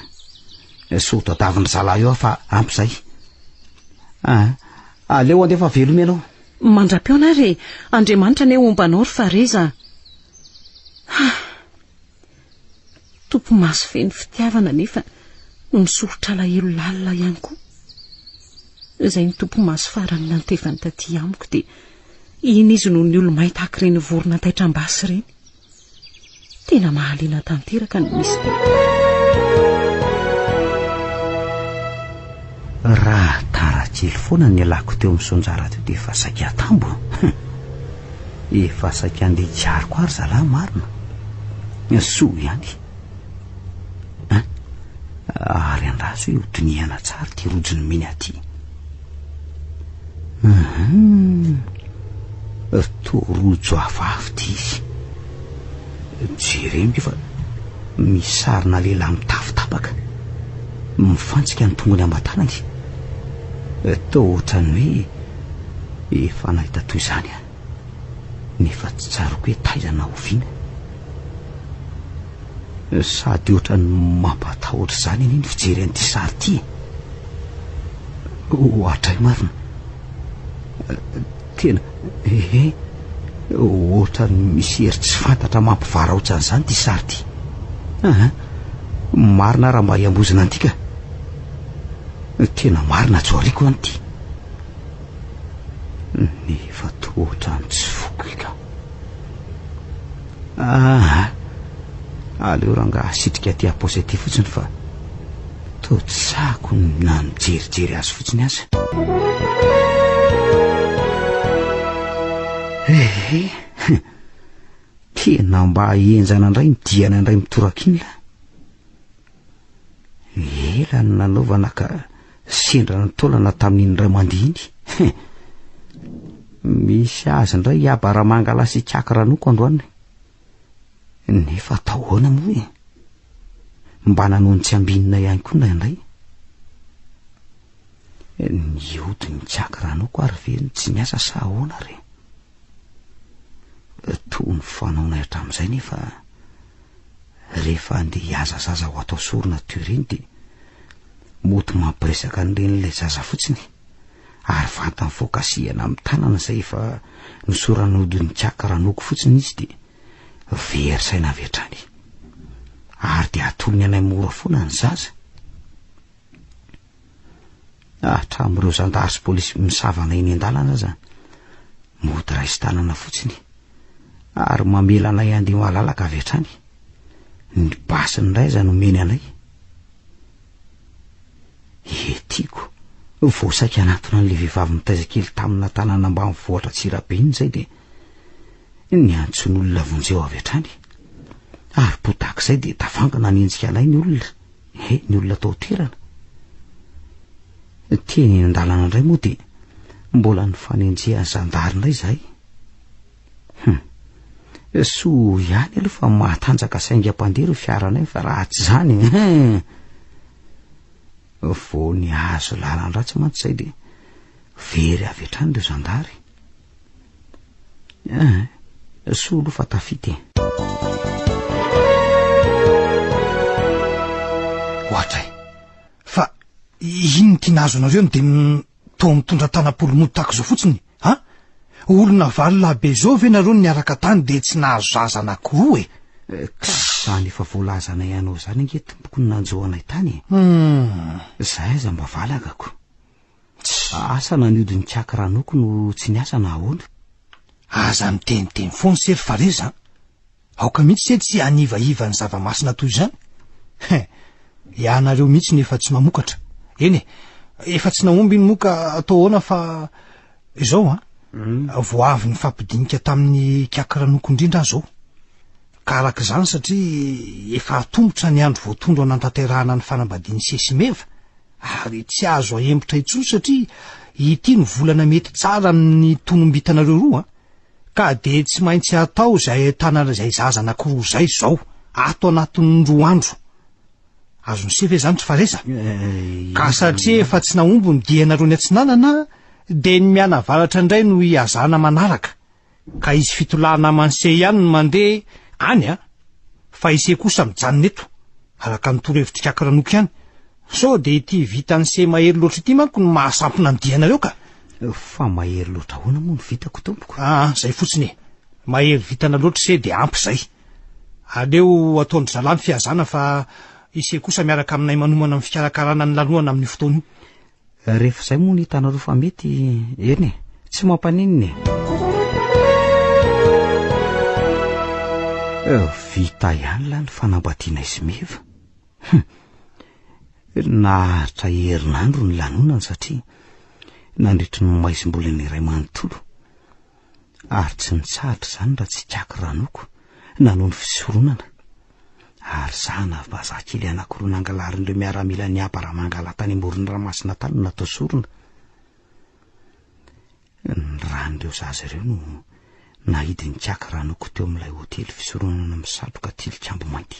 Sao tadaviny zalahy eo fa ampy zay. Aleo andefa veloma ianao. Mandra-piona ary Andriamanitra ne ombanao ry fa reza. Tompo maso feno fitiavana nefa misorotra alahelo lalina ihany koa. Izay ny tompo maso farany nantevany taty amiko dia iny izy noho ny olo-may tahaka ireny vorona taitram-basy ireny. Tena mahaliana tanteraka ny misy teo. Raha tarakely foana ny alako teo amin'ny Sonjara teo dia efa saika tambo. Efa saika andeha hiariko ary zalahy marina. Soa ihany. Ary andraso hoe hodinihana tsara ty rojony miny aty. To rojo hafahafa ty izy. Jeremy fa misy sarina lehilahy mitafitapaka mifantsika ny tongony ambatanany. Tao ohatrany hoe efa nahita toy izany nefa tsy tsaroko hoe taizana oviana. Sady ohatrany mampatahotra izany ny fijery an'ity sary ity. Ohatray marina. Tena ohatrany misy hery tsy fantatra mampivaraotra an'izany ty sary ity. Marina raha mba hiambozina antika. Tena marina tsoariko any ty. Nefa toa tsy foko ka. Aleo ranga sitrika aty aposy aty fotsiny fa toa tsako na mijerijery azy fotsiny azy. Tena mba hienjana indray midiana indray mitorakinla. Ela ny nanaovana ka sendrana ny taolana tamin'iny ray mandiny. Misy azy indray hiabaramangala sy Kiakaranoko androany. Nefa atahoana moa mba nanony tsy ambinina ihany koa indray. Ny hodiny Kiakaranoko ary ve tsy miasa sa ahoana re. Toy ny fanaonay hatramin'izay nefa rehefa andeha hiaza zaza ho atao sorona toy ireny dia moto mampiresaka an'iren'ilay zaza fotsiny ary vantany fokasihana amin'ny tanana izay efa nisorana hodiny Kiakaranoko fotsiny izy dia very saina avy hatrany ary dia atolony anay mora foana ny zaza. Hatramin'ireo zandary sy polisy misavana eny an-dalana aza mody raisy tanana fotsiny ary mamela anay andeha malalaka avy hatrany. Ny basiny indray aza nomeny anay. Tiako voasaika anatona an'ilay vehivavy mitaizakely tamina tanana mba mivoatra tsirabe iny izay dia ny antson'olona vonjeo avy hatrany ary potak'izay dia tavangana nenjika anay ny olona. Ny olona tao toerana. Teny an-dalana indray moa dia mbola ny fanenjehany zandary indray izahay. soa ihany aloha fa mahatanjaka saingam-pandeha ro fiaranay fa raha tsy zany vo ny azo lalany ratsy mantsy zay de very avy hatrany reo zandary soa aloha fa tafity ohatra fa ino tia nahazo anareo de to mitondra tanapolo mody tako zao fotsiny olona valona be zao ve nareo niaraka tany de tsy nahazo zaza anankiroa zany efa voalazanay ianao zany nge tompoko ny nanjoanay tany zay aza mba valakako asa naniodiny kiaky ranoko no tsy niasa na ahoana aza miteniteny foany sery fa reza aoka mihitsy se tsy anivaiva ny zava-masina toy zany ianareo mihitsy ny efa tsy mamokatra eny efa tsy naomby ny moka atao ahoana fa izao vo avy ny fampidinika tamin'ny kiaky ranoko indrindra zao ka arak'izany satria efa atombotra ny andro voatondro anantanterahana ny fanambadiany sesimeva ary tsy azo aembotra intsony satria ity ny volana mety tsara amin'ny tonombitanareo roa ka de tsy maintsy atao zay tanana zay zaza anankiroa zay zao ato anatin'ny 2 andro azony se ve zany tsy faresa ka satria efa tsy naombo ny dianareo ny atsinanana de ny miana valatra indray no iazana manaraka ka izy fitolahana manse ihany no mandeha any fa ise kosa mijanona eto araka ny torohevitry kiaky ranoko ihany so de ity vitany se mahery loatra ity manko no mahasampona ny dianareo ka fa mahery loatra ahoana moa ny vitako tompoko zay fotsiny mahery vitana loatra se de ampy zay aleo ataondry zalany fiazana fa ise kosa miaraka aminay manomana amin'ny fikarakarana ny lanoana amin'ny fotoana rehefa zay moa ny hitanareo fa mety eny tsy mampanininy vita ihany la ny fanambadiana izy meva naharitra herinandro ny lanonany satria nandritry ny maizim-bola ny iray manontolo ary tsy nitsahatra zany raha tsy kiaky ranoko nanoho ny fisoronana ary zana bazakely anankiroa nangalarin'ireo miaramila ny aba raha mangala tany amorony ramasina tany no natao sorona ny ran'ireo zaza ireo no nahidiny kiaky ranoko teo amin'ilay hotely fisoronana misatroka tilikambo mainty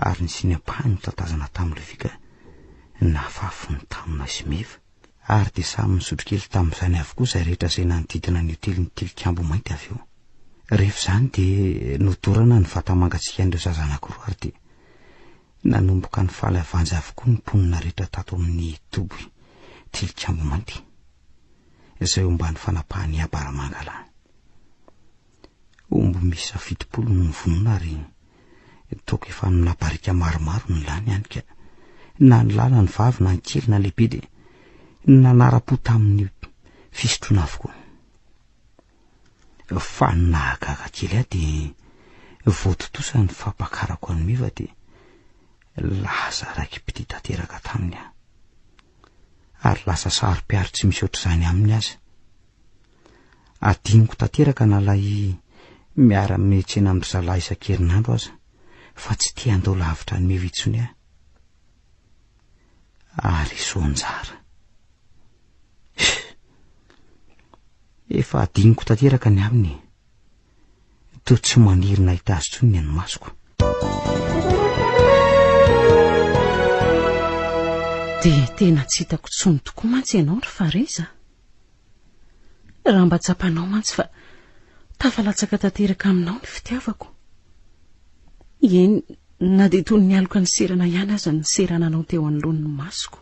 ary ny siny ampahany tatazana tamin'ilay vika nafafo ny tamina simeva ary de samy misotrokely tamin'izany avokoa zay rehetra zay nanodidina ny hotely ny tilikambo mainty avy eo rehefa zany de nodorana ny vatamangatsika an'ireo zaza anankiroa ary de nanomboka ny faly avanjy avokoa ny mponina rehetra tato amin'ny toby tilikambo mainty izay omba ny fanapahany abaramangala ombo misy 70 ny vonona ary toko efa nabarika maromaro ny lany any ka na ny lala ny vavy na ny kely na lehibe de nanara-po tamin'ny fisotroana avokoa fa nahagaga kely de voatotosa ny fampakarako any meva de lasa raiky piti tanteraka taminy ary lasa sary-piary tsy misy ohatr'izany aminy azy adiniko tanteraka nalay miara-mihetsena amin'ny zalahy isan-kerinandro aza fa tsy tia andao lavitra ny meva itsony ary sonjara efa adiniko tanteraka ny aminy to tsy maniry nahita azy tsony ny any masoko de tena tsy hitako tsony tokoa mantsy ianao ry fareza raha mba tsapanao mantsy fa tafalatsaka tanteraka aminao ny fitiavako eny na de toy ny aloka ny serana ihany aza ny serananao teo anoloan'ny masoko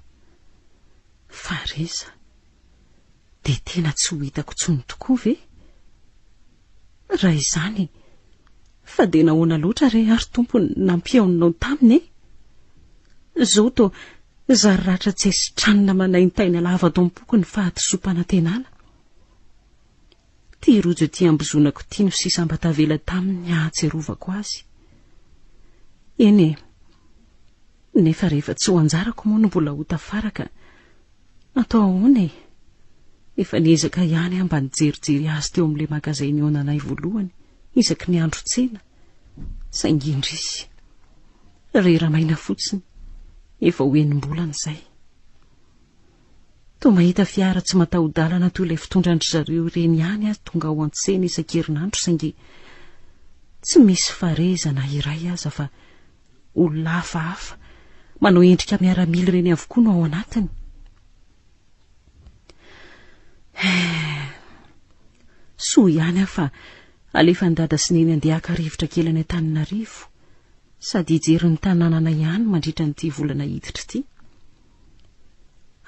fareza de tena tsy ho hitako tsony tokoa ve raha izany fa de nahoana loatra re ary tompony nampiaoninao taminy zao to zary ratra tsy esitranina manaintaina lava tompoko ny fahatosopana tenana ty rojo ty ambozonako ty no sisamba tavela taminy ahatserovako azy eny nefa rehefa tsy ho anjarako moa no mbola ho tafaraka atao ahoana efa niezaka ihany mba nijerijery azy teo amin'le magazay onanay voalohany isaky ny andro tsena saingindrisy rera maina fotsiny efa hoenimbolana izay toa mahita fiara tsy mataho-dalana toy ilay fitondranry zareo reny ihany azy tonga ao an-tsena isan-kerinandro saingy tsy misy farezana iray aza fa olona hafahafa manao endrika miaramily reny avokoa no ao anatiny. Soa ihany aho fa alefa ndada sy neny andeha haka-rivotra kely any Antananarivo sady hijery ny tanànana ihany mandritra nyity volana hiditra ity.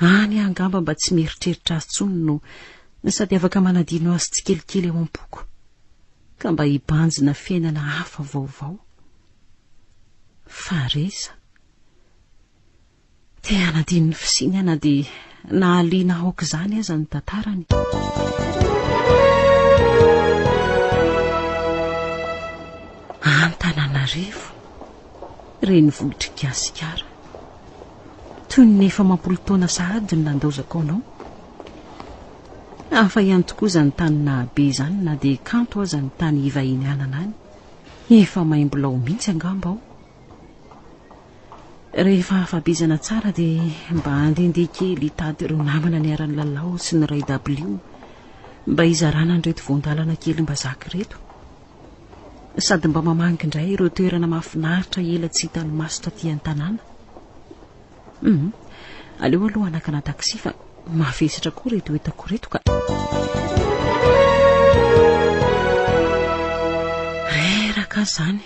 Any angamba mba tsy mieritreritra azy tsony no sady afaka manadino azy tsy kelikely eo am-poko ka mba hibanjina fiainana hafa vaovao. Fareza te hanadino ny fisiny ana dia nahaliana aoka izany aza ny tantarany. Antananarivo renivohitra Gasikara toy ny efa mampolo-taona sahady ny nandaozako anao. Hafa ihany tokoa izany tany nahabe izany na dia kanto aza ny tany hivahiny anana any. Efa maimbolao mihitsy angamba aho. Rehefa hafabezana tsara dia mba handehandeha kely hitady ireo namana niara-ny lalao sy ny ray W mba hizarana an'ireto voandalana kely mba zaka reto sady mba mamangy indray ireo toerana mahafinaritra ela tsy hitan'ny maso taty an-tanàna. Aleo aloha anakana taksi fa mavesatra koa reto entako reto ka reraka zany.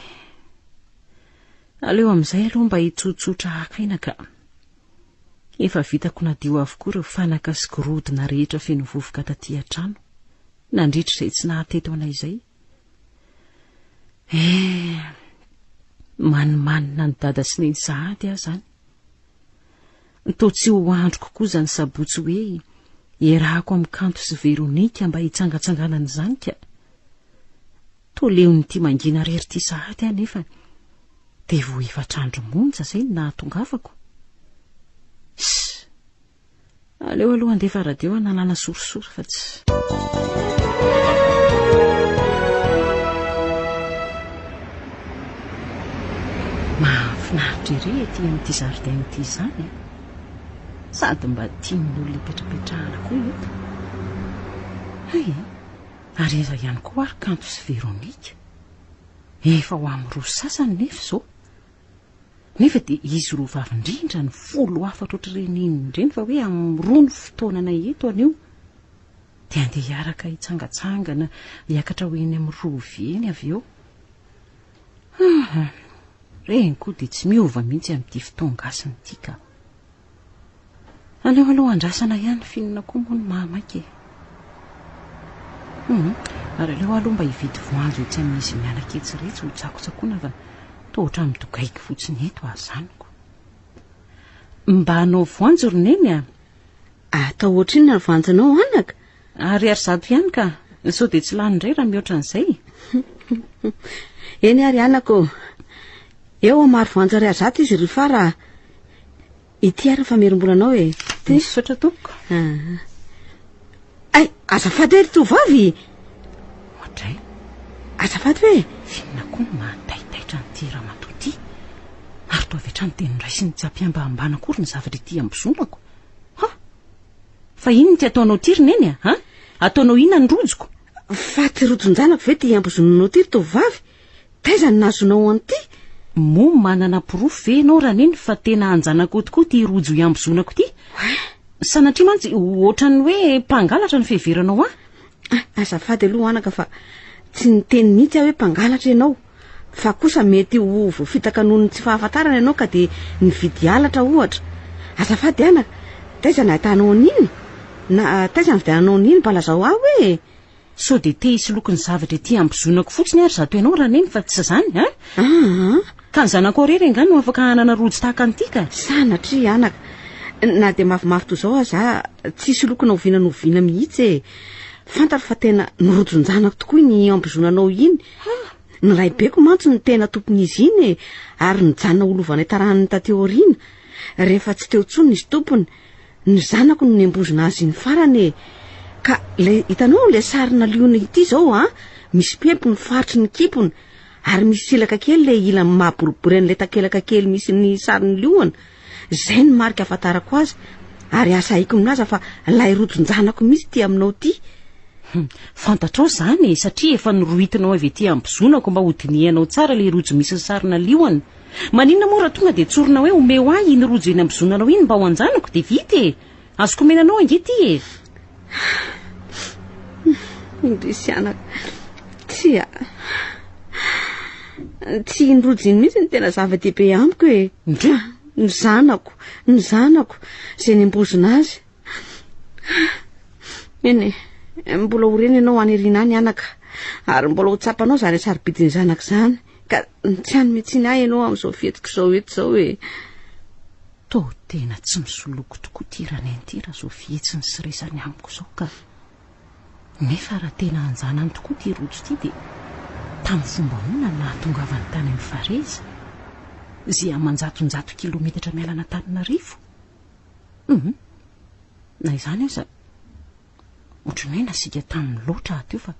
Aleo amin'izay aloha mba hitsotsotra hakaina ka efa vitako nadio avokoa ireo fanaka sy gorodona rehetra feno vovoka taty an-trano nandritra izay tsy nahateto anay izay. Manimanina ny dada sy neny sahady aho zany. Toa tsy ho andro kokoa izany sabotsy hoe iarahako amin'ny Kanto sy Veronika mba hitsangatsanganana izany ka toa leon'ity mangina rery ity sahady aho nefa dia vo efatr'andro monja izay no nahatongavako. Aleo aloha andefa radio nanana sorisory fa tsy mahafinaritra ery ety amin'ity zaridaina ity izany sady mba tian'ny olona hipetrapetrahana koa eto. Ary eza ihany koa ary Kanto sy Veronika efa ho amin'ny roa sasany nefa izao. Nefa dia izy roa vavindrindra ny folo afatra ohatr'ireny indreny fa hoe amin'ny roa ny fotoanana eto anio dia andeha hiaraka hitsangatsangana hiakatra ho eny amin'ny rovy eny avy eo. Reny koa dia tsy miova mihitsy amin'ity fotoangasiny ity ka aleo aloha andrasana ihany finina koa moa ny mamaiky. Ary aleo aloha mba hividy voanjo tsy amin'izy mianaketsiretsy ho tsakotsakoana fa toa ohatran'ny midogaiky fotsiny eto ahazaniko. Mba hanao voanjo roneny a? Atao ohatr'inona ny voanjonao anaka? Ary zato ihany ka sao dia tsy lany indray raha mihoatra an'izay. Eny ary anako eo amaro voanjo ary zato izy rehefa raha ity ary famerim-bolanao e. Misaotra tompoko. Ay, azafady ery tovavy. Ohatray. Azafady hoe finina koa no mahataitaitra n'ity ramatoa ity ary toa avy hatrany teny raisy ny tsy ampiambahambana akory ny zavatra ity ambozonako. Fa ino ty ataonao ty roneny a? Ataonao ina ny rojoko? Fa ty rojon-janako ve ty ambozonanao ty tovavy? Taiza ny nazonao an'ity? Mo manana porofo ve ianao raneny fa tena anjanako tokoa ty rojo iambozonako ity? Sanatria mantsy ohatran'ny hoe mpangalatra ny fiheveranao azafady aloha anaka fa tsy niteny mihitsy aho hoe mpangalatra ianao fa kosa mety ho voafitaka noho ny tsy fahafantarana ianao ka dia nividy halatra ohatra. Azafady anaka, taiza nahitanao an'iny? Na taiza nividiananao an'iny mba lazao aho hoe sao dia te hisy lokon'ny zavatra ety ambozonako fotsiny ary zato ianao raneny fa tsy zany ka ny zanako rery angano no afaka hanana rojo tahaka an'ity ka. Sanatria anaka, na dia mafimafy toy izao aza tsisy lokona oviana mihitsy fantatra fa tena nirojon-janako tokoa ny ambozonanao iny. Ny raibeko mantsy ny tena tompon'izy iny ary nijanona olovanay taranany taty aoriana. Rehefa tsy teo tsony izy tompony, ny zanako no niambozona azy ny farany ka le hitanao le sarina liona ity zao misy pempo ny faritry ny kipony ary misy silaka kely le ilany mahaboribory an'ilay takelaka kely misy ny sarin'ny liona. Zay ny marika afantarako azy ary asa haiko minaza fa lay rojonjanako mihitsy ty aminao ty. Fantatrao zany satria efa nirohitinao avy ety ambizonako mba hodinianao tsara le rojo misy sarina lioany. Maninona moa raha tonga de tsorina hoe omeo ahy iny rojo eny ambizonanao iny mba ho anjanako de vita e. Azoko menanao ange ty e. Indrisy anaka tsy iny rojo iny mihitsy ny tena zava-dehibe amiko e. Ny zanako zay nimbozina azy. Eny mbola horeny ianao anirina any anaka ary mbola ho tsapanao zany sarobidiny zanaka zany ka tsy any mihitsiny ahy ianao amin'izao fetiko izao eto izao e. To tena tsy misoloko tokoa ty ranenty raha zao fihetsiny sy resany amiko zao ka nefa raha tena anjanany tokoa ty rojo ty de tamin'ny fomba hoana nahatongavany tany amin'ny Fareza zay amanjatonjato kilometatra mialana Antananarivo. Na izany aza ohatrany hoe nasiaka tamin'ny loatra ato fa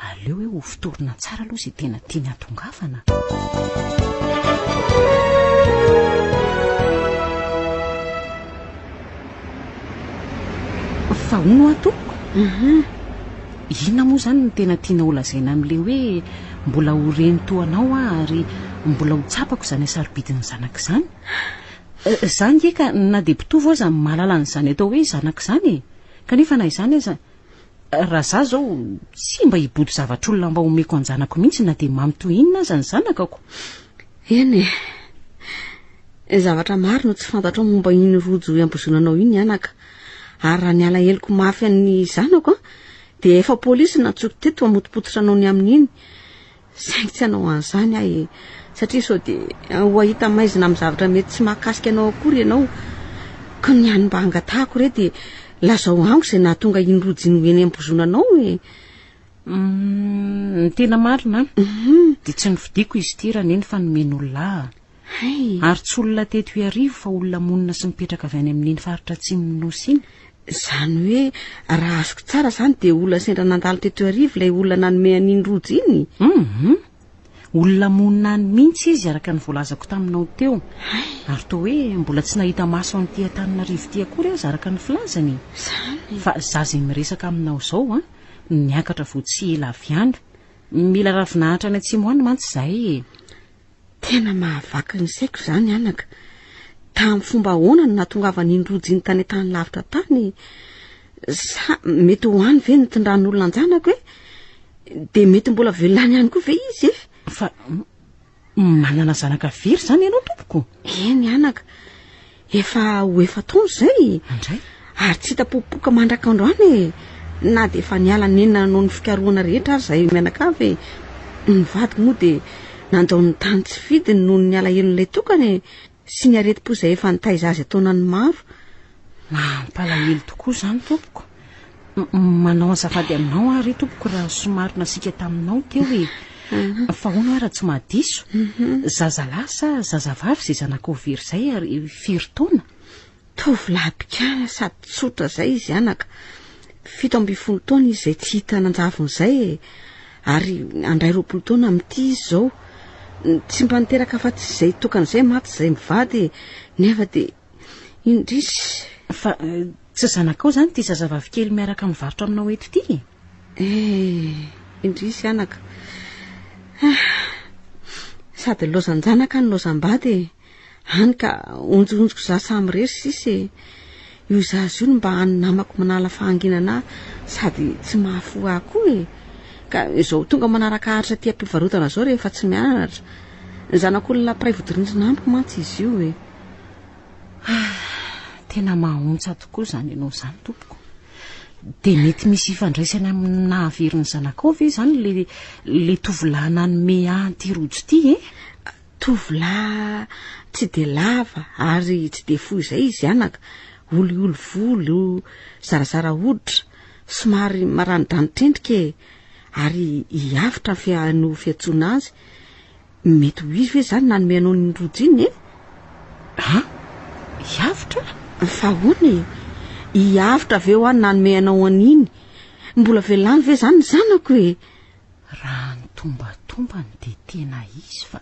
aleo hoe ho fitorina tsara aloha zay tena tiany hatongavana. Fa hono atoko. Inona moa zany no tena tiana ho lazaina amin'le hoe mbola ho reny toanao ary mbola ho tsapako zany sarobidiny zanaka zany. Zany nge ka na de mpitovy ao zany mahalala an'izany atao hoe zanaka zany kanefa na izany aza raha za zao tsy mba hibodo zavatr'olona mba homeko anjanako mihitsy na de mamy toy inona aza ny zanakako. Eny zavatra maro no tsy fantatrao momba iny rojo ambozonanao iny anaka. Ary raha ny alaheloko mafy an'ny zanako de efa polisy natsoky teto amotopototra anao ny amin'iny. Saingy tsy anao an'izany ahy satria sao de ho ahita maizina amin'ny zavatra mety tsy mahakasika anao akory ianao ka ny any mba angatahako re de lazao amiko zay nahatonga iny rojo iny eny ambozonanao e. Tena marina de tsy nividiko izy ty raha neny fa nomen'olona ary tsy olona teto iarivo fa olona monina sy mipetraka avy any amin'iny faritra atsimon'ny nosy iny. Zany hoe raha azoko tsara zany de olona sendra nandalo teto arivo lay olona nanome an'iny rojo iny. Olona monina any mihitsy izy araka ny voalazako taminao teo ary to hoe mbola tsy nahita maso an'ity Antananarivo ty akory aza araka ny filazany. Fa za zay miresaka aminao zao niakatra vo tsy ela avy any mila ravinahitra any atsimo any mantsy zay. Tena mahavaky ny saiko zany anaka. Tamin'ny fomba ahoana no nahatongavany iny rojo iny tany tany lavitra tany. Mety ho any ve nitondran'olona anjanako de mety mbola velany ihany koa ve izy e. Fa manana zanaka very zany ianao tompoko. Eny anaka efa taona zay ary tsy hita popoka mandrakandro any na de efa niala nenina noho ny fikarohana rehetra ary zay mianakavy ny vadiko moa de nanjao ny tany tsy vidiny noho ny alahelon'ilay tokany sy ny areti-po zay efa nitaiza azy ataonany maro. Mampalahelo tokoa zany tompoko. Manao azafady aminao ary tompoko raha somary nasika taminao teo fa hono raha tsy mahadiso zazalahy sa zazavavy zay zanako very zay ary firy taona. Tovolahy bikana sady tsotra zay izy anaka 17 taona izy zay tsy hita nanjavin'izay ary andray 20 taona amin'ity izy zao. Tsy mba niteraka fa tsy zay tokan'izay maty zay mivady nefa de indrisy fa tsy zanakao zany ty zazavavy kely miaraka mivarotra aminao eto ty. Indrisy anaka sady lozanjanaka ny lozambady any ka onjonjoko za samy rery sisy io zazy io no mba any namako manala fahanginana sady tsy mahafo ahy koa ka izao tonga manaraka aritra ty ampivarotana zao rehefa tsy mianatra zanak'olona piray vodirindrina amiko mantsy izy io tena mahontsa tokoa zany ianao zany tompoko. De mety misy ifandraisany amin'ny nahaverin'ny zanakao ve zany le tovolahy nanome anty rojo ty Tovolahy tsy de lava ary tsy de fohy zay izy anaka. Olioly volo, zarazara hoditra, somary maranidranitendrika ary hiavitra no fiantsoana azy. Mety ho izy ve zany nanome anao ny rojo iny hiavitra? Fa hono hiavitra ve ho any nanome anao an'iny. Mbola velany ve zany ny zanako raha ny tombatombany de tena izy fa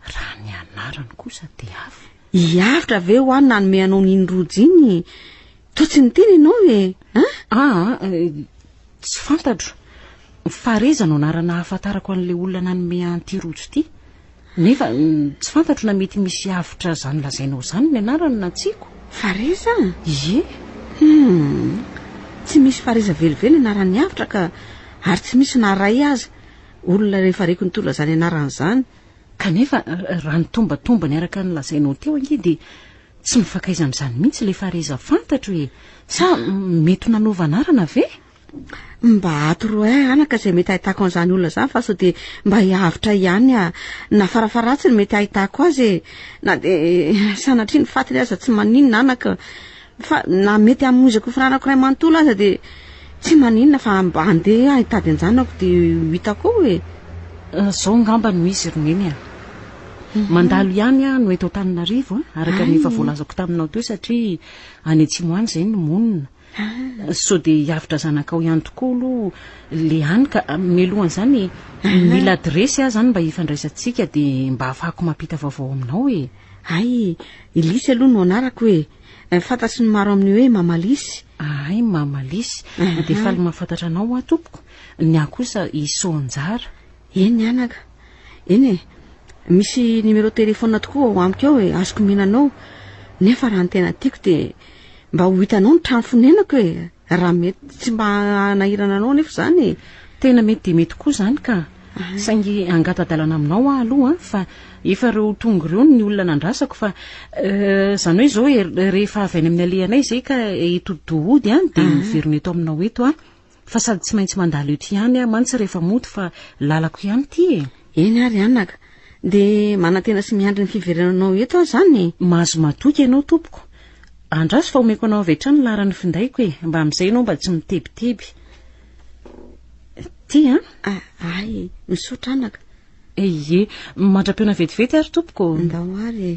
raha ny anarany kosa de hafa. hiavitra ve ho any nanome anao n'iny rojo iny to tsy niteny ianao tsy fantatro fa reza no anarana hahafantarako an'lay olona nanome an'ity rojo ity nefa tsy fantatro na mety misy havitra zany lazainao zany ny anarany na tsiko fareza ie tsy misy fareza velively anarany havitra ka ary tsy misy naray aza olona rehefa reko nitolona zany anarany zany kanefa raha nitombatomba ny araka ny lazainao teo ange dia tsy mifankaizan'izany mihitsy le fareza fantatro hoe sa mety nanova anarana ve mba atoro anaka izay mety ahitako an'izany olona zany fa sao dia mba hiavitra ihany na farafaratsy ny mety ahitako azy na dia sanatria ny fatiny aza tsy maninona anaka fa na mety hamonjako firanako ray manontolo aza dia tsy maninona fa mba andeha ahitady anjanako dia hitako hoe zao ngamba no izy roneny mandalo ihany no eto Antananarivo araka ny efa voalazako taminao teo satria any atsimo any izay no monina sao dia hiavitra zanakao ihany tokoa aloha le any ka mialohan'izany mila adresy aho zany mba hifandraisantsika dia mba ahafahako mampita vaovao aminao ay Elisy aloha no anarako fantatry ny maro amin'ny hoe Mamalisy ay Mamalisy dia faly mahafantatra anao tompoko ny ahy kosa Isoanjara eny anaka eny misy numéro téléphone tokoa ao amiko ao azoko menanao nefa raha ny tena tiako dia mba ho hitanao ny trano fonenako raha mety tsy mba nahirana anao nefa zany tena mety dia mety koa zany ka saingy angatadalana aminao aloha fa efa ireo tonga ireo ny olona nandrasako fa zany hoe zao rehefa avy any amin'ny alehanay zay ka etodohody dia miverina eto aminao eto fa sady tsy maintsy mandalo eto ihany mantsy rehefa moto fa lalako ihany ty eny ary anaka dia manantena sy miandry ny fiverenanao eto zany mahazo matoky ianao tompoko andraso fa omeko anao avy hatrany laran'ny findaiko mba amin'izay ianao mba tsy mitebiteby ty ay misotra anaka ie mandra-peona vetivety ary tompoko ndao ary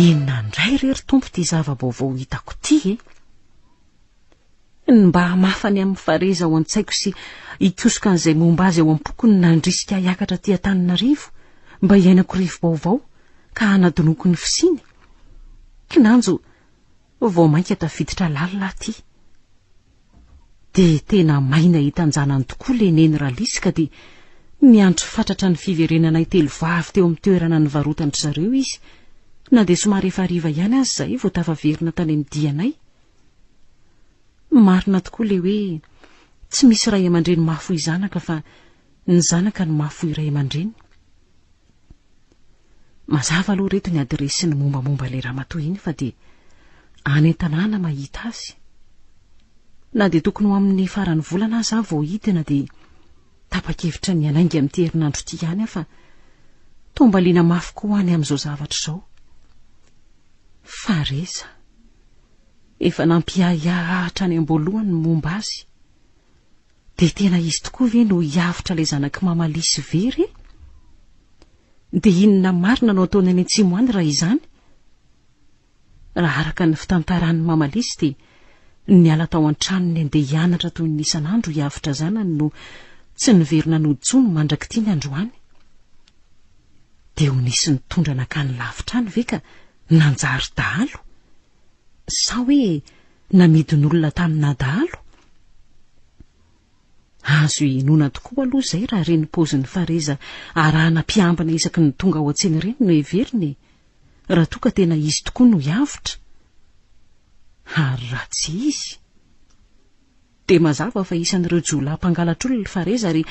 inona ndray rery tompo ty zava-baovao hitako ty mba mafany amin'ny fareza ao an-tsaiko sy hitosoka an'izay momba azy ao am-pokony nandrisika hiakatra ty Antananarivo mba hiainako rivo-baovao ka hanadinoko ny fisiny kinanjo vao mainka tafiditra lalina ty dia tena maina hitanjanany tokoa le neny ralisika dia niandry fatratra ny fiverenanay telo vavy teo amin'ny toerana ny varotandry zareo izy na dia somary efa hariva ihany azy zay vao tafaverina tany amin'ny dianay marina tokoa le hoe tsy misy ray aman-dreny mahafoy zanaka fa ny zanaka no mahafoy ray aman-dreny mazava aloha reto ny adresy ny mombamomba le ramatoa iny fa dia any an-tanàna mahita azy na dia tokony ho amin'ny farany volana azy aho vao hita na dia tapa-kevitra ny anaingy amin'ity herinandro ity ihany fa tombaliana mafy koa any amin'izao zavatra izao fareza efa nampiahiahy hatrany am-boalohany ny momba azy dia tena izy tokoa ve no hiavitra ilay zanaky Mamalisy very dia inona marina no ataony any atsimo any raha izany raha araka ny fitantaran'ny Mamalisy dia niala tao an-tranony andeha hianatra toy ny isan'andro hiavitra zanany no tsy niverina noditsony mandraky ity ny androany dia ho nisy nitondra nakany lavitra any ve ka nanjary dahalo sa hoe namidin'olona tamina dahalo azo inona tokoa aloha izay raha reny paozin'ny fareza arahana mpiambina isaky ny tonga ao an-tsena ireny no heveriny raha toa ka tena izy tokoa no hiavitra ary raha tsy izy dia mazava fa isan'ireo jolahy mpangalatra olona fareza ary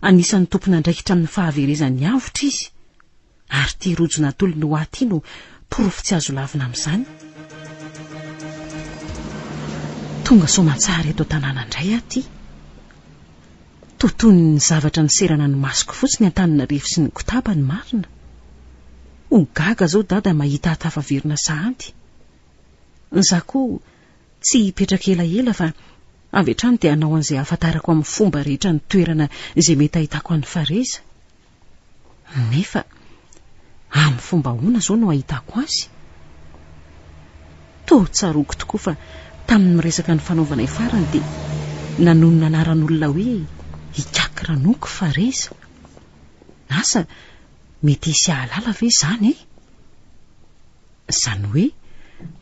anisan'ny tompona andraikitra amin'ny fahaverezan'ny havitra izy ary ty rojo natolony ho aty no porofo tsy azo lavina amin'izany tonga somatsara eto tanàna indray aty tontony ny zavatra ny serana ny masoko fotsiny Antananarivo sy ny Kotaba ny marina ho gaga zao dada mahita tafaverina sahanty za koa tsy hipetraka elaela fa avy hatrany dia hanao an'izay ahafantarako amin'ny fomba rehetra ny toerana izay mety ahitako an'ny fareza nefa amin'ny fomba hoana zao no ahitako azy to tsaroko tokoa fa tamin'ny resaka ny fanaovanay farany dia nanonona anaran'olona hoe hikakranoko fareza asa mety hisy ahalala ve zany zany hoe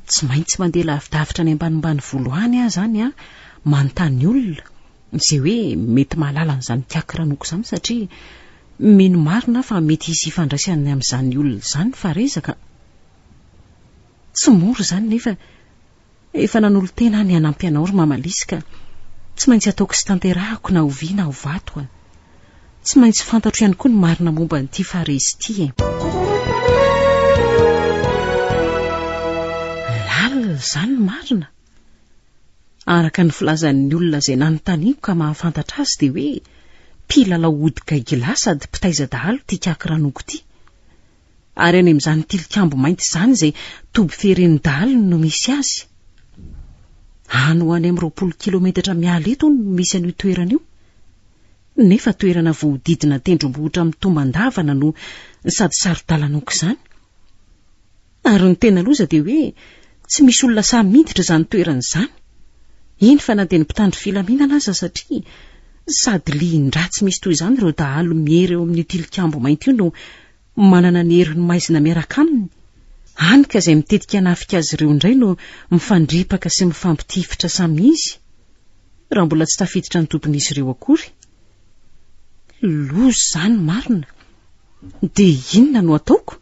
tsy maintsy mandeha lavidavitra any ambanimbany voalohany zany manontany olona izay hoe mety mahalala n'izany kiakiranoko izany satria mino marina fa mety hisy ifandraisany amin'izany olona izany farezaka. Tsy mora izany nefa efa nanolo tena ny hanampy anao ry mamalisika. Tsy maintsy ataoko sy tanterahako na oviana ho vato tsy maintsy fantatro ihany koa ny marina momba n'ity farezy ity lalina izany marina araka ny filazan'ny olona izay nanontaniako ka mahafantatra azy dia hoe mpilalao odika gilasy sady mpitaiza dahalo tia kiakiranoko ity ary any amin'izany tilikambo mainty izany izay toby feren'ny dahalo no misy azy. Any ho any amin'ny 20 kilometatra miala eto no misy an'io toerana io nefa toerana voadidina tendrombohitra mitomban-davana no sady sarodalanoko izany. Ary ny tena loza dia hoe tsy misy olona samy miditra izany toerana izany. Iny fa na dia ny mpitandro filaminana aza satria sady lian-dratsy misy toy izany ireo dahalo mihery eo amin'ny tilikambo mainty io no manana ny herin'ny maizina miaraka aminy. Hany ka izay mitetika nafika azy ireo indray no mifandripaka sy mifampitifitra samy izy raha mbola tsy tafiditra ny tompon'izy ireo akory. Loza izany marina dia inona no ataoko?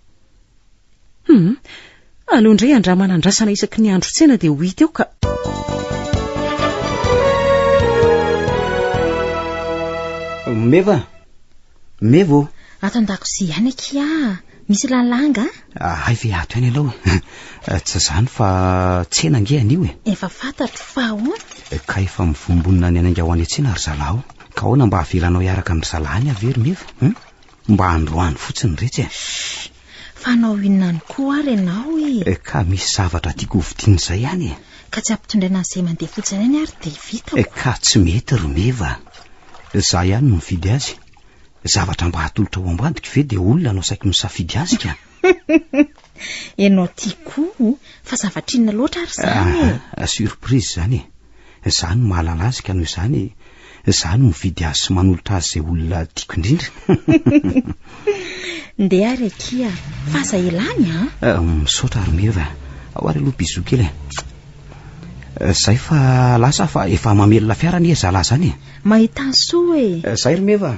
Aleo indray andramana andrasana isaky ny andro tsena dia ho hita eo ka mevo ato an-dakozia ihany akia misy lalanga ay ve ato ihany alao tsy zany fa tsena ange anio efa fantatro fa ahoana ka efa mivombonina ny anainga ho any an-tsena ry zalaho ka ahoana mba havelanao iaraka amin'ny zalahany avery meva mba androany fotsiny rehetra fa anao inona ny koa ary ianao ka misy zavatra tiako hovidiana izay ihany ka tsy ampitondraina an'izay mandeha fotsiny any ary dia vita ka tsy mety ry meva za ihany no mividy azy zavatra mba hatolotra ho ambadika ve dia olona anao saika misafidy azy ka ianao tiako fa zavatra inona loatra ary izany surprise izany izany mahalala azy ka noho izany izany mividy azy sy manolotra azy izay olona tiako indrindra ndeha ary akia fa aza elany misaotra ary meva ao ary aloha bizo kely zay fa lasa fa efa mamelona fiara ny zalahy zany mahita ny soa zay ry meva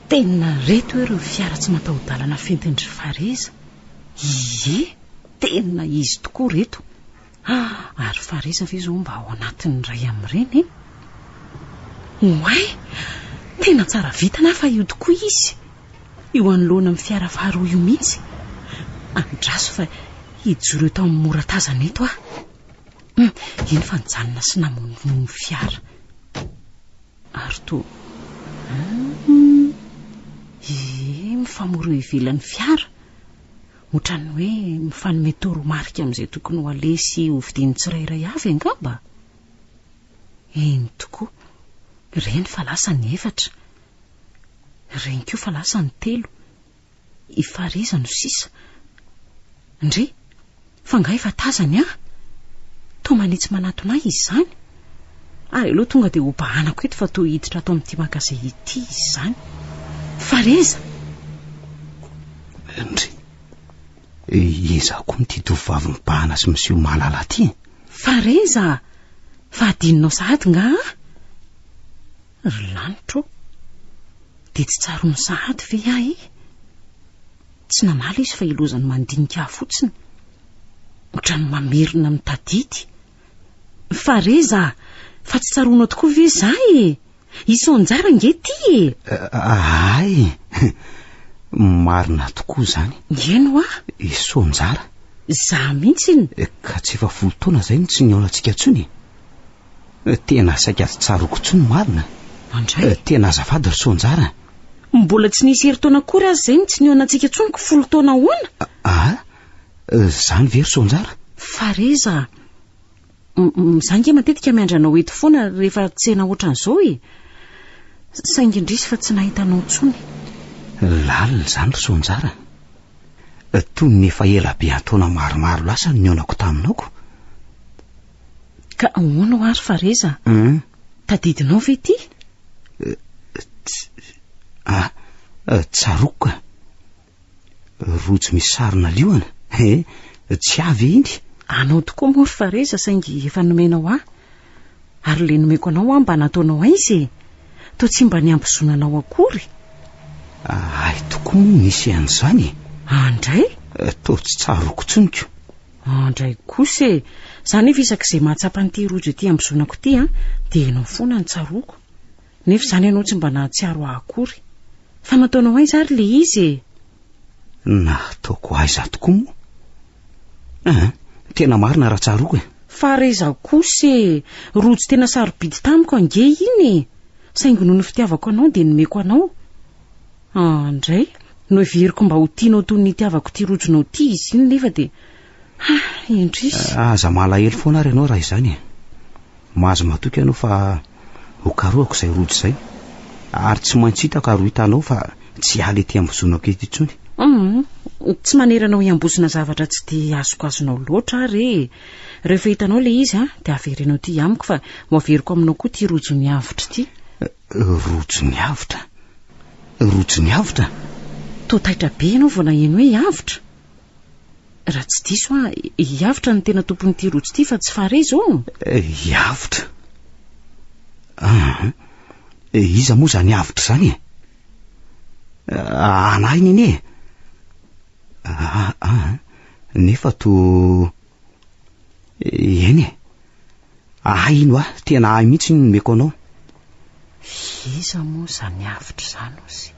tena reto ireo fiara tsy mataho-dalana fentindry fareza tena izy tokoa reto ary fareza ve zao mba ao anatin'ny ray amin'ireny tena tsara vitana fa io tokoa izy io anoloana amin'ny fiara faharoa io mihitsy andraso fa hijoro eto amin'ny moratazana eto iny fa nijanona sy namonony fiara ary to mifamoro ivelan'ny fiara ohatrany hoe mifanome toromarika amin'izay tokony ho alesy hovidiany tsirairay avy angamba eny tokoa reny fa lasa ny 4 reny koa fa lasa ny 3 ifareza no sisa ndre fa nga efa tazany to manitsy manatona izy izany ary aloha tonga dia ho bahanako eto fa to hiditra ato amin'ity makazay ity izy izany fareza ndre iza koa mity tovavy mibahana sy miseho mahalala ty fareza fa adinonao sahady nga ry lanitro dia tsy tsaro ny sahady ve tsy namala izy fa ilozany mandinika fotsiny ohatrany mamerina mitadidy fareza fa tsy tsaronao tokoa ve zay isonjara nge ty ay marina tokoa izany eno isonjara za mihitsiny ka tsy efa 10 taona izay no tsy niaonantsika ntsony tena saika tsaroko ntsony marina andray tena azafady ry sonjara mbola tsy nisy heri-taona akory azy izay tsy niaonantsika ntsony 10 taona hoana zany ve ry sonjara fareza zange matetika miandranao eto foana rehefa tsena ohatran'izao saingy indrisy fa tsy nahitanao ntsony lalina zany ry sonjara toy ny efa ela be ataona maromaro lasa ny niaonako taminaoko ka ahoana ho ary fareza tadidinao ve ty Tsaroko ka. Rojo misy sarina liona. Tsy avy iny. Anao tokoa mory Fareza saingy efa nomenao aho. Ary le nomeko anao mba nataonao aizy. Toa tsy mba niambozonanao akory. Ay tokoa misy an'izany. Andray? Toa tsy tsaroko tsoniko. Andray kosa zany efa isak'izay mahatsapanyity rojo ity ambozonako ity dia enao foana ny tsaroko. Nefa zany ianao tsy mba nahatsiaro aho akory. Fa nataonao aiza ary le izy? Nataoko aiza tokoa moa. Tena marina raha tsaroko. Fareza kosa rojo tena sarobidy tamiko ange iny. Saingy noho ny fitiavako anao dia nomeko anao. Andray no everiko mba ho tianao toy ny itiavako ity rojonao ity izy iny nefa dia indrisy. Aza malahelo foana ary ianao raha izany. Mahazo matoky ianao fa hokaroako izay rojo izay. Ary tsy maintsy hitako ary ho hitanao fa tsy aly ety ambozonako ety intsony. Tsy maneranao hiambozona zavatra tsy dia azoko azonao loatra ary. Rehefa hitanao le izy dia averenao ity amiko fa ho averiko aminao koa ity rojo niavitra ity. Rojo niavitra? Rojo niavitra? Toa taitra be ianao vao naheno hoe hiavitra. Raha tsy diso hiavitra ny tena tompon'ity rojo ity fa tsy Fareza o. Hiavitra? Iza moa zany hiavitra zany? Anahy nene. Nefa to eny ino tena ahy mihitsy ny nomeko anao. Iza moa zany hiavitra zany ozy?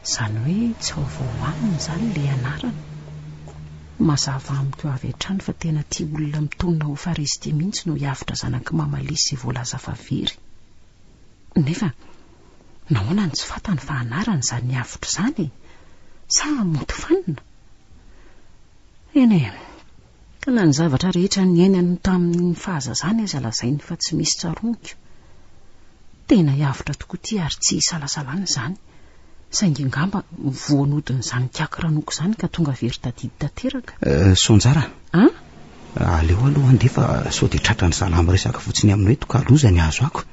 Zany hoe tsy vaovao aminy zany le anarana. Mazava amiko avy hatrany fa tena tia olona mitonina ho Fareza ity mihitsy no hiavitra zanaky mamalisy izay voalaza fa very. Nefa nahoana ny tsy fantany fa anarany zany hiavitra zany? Sa moto fanina? Eny ka na ny zavatra rehetra ny ainany tamin'ny fahazazany aza lazainy fa tsy misy tsaroनको. Tena hiavitra tokoa ity ary tsy salasalany zany. Saingy ngamba voanodin'izany kiakiranoko zany ka tonga very tadidy tanteraka. Sonjara. Aleo aloha andefa sao dia tratra ny salama resaka fotsiny amin'ny hoe tokaloza ny azo ako.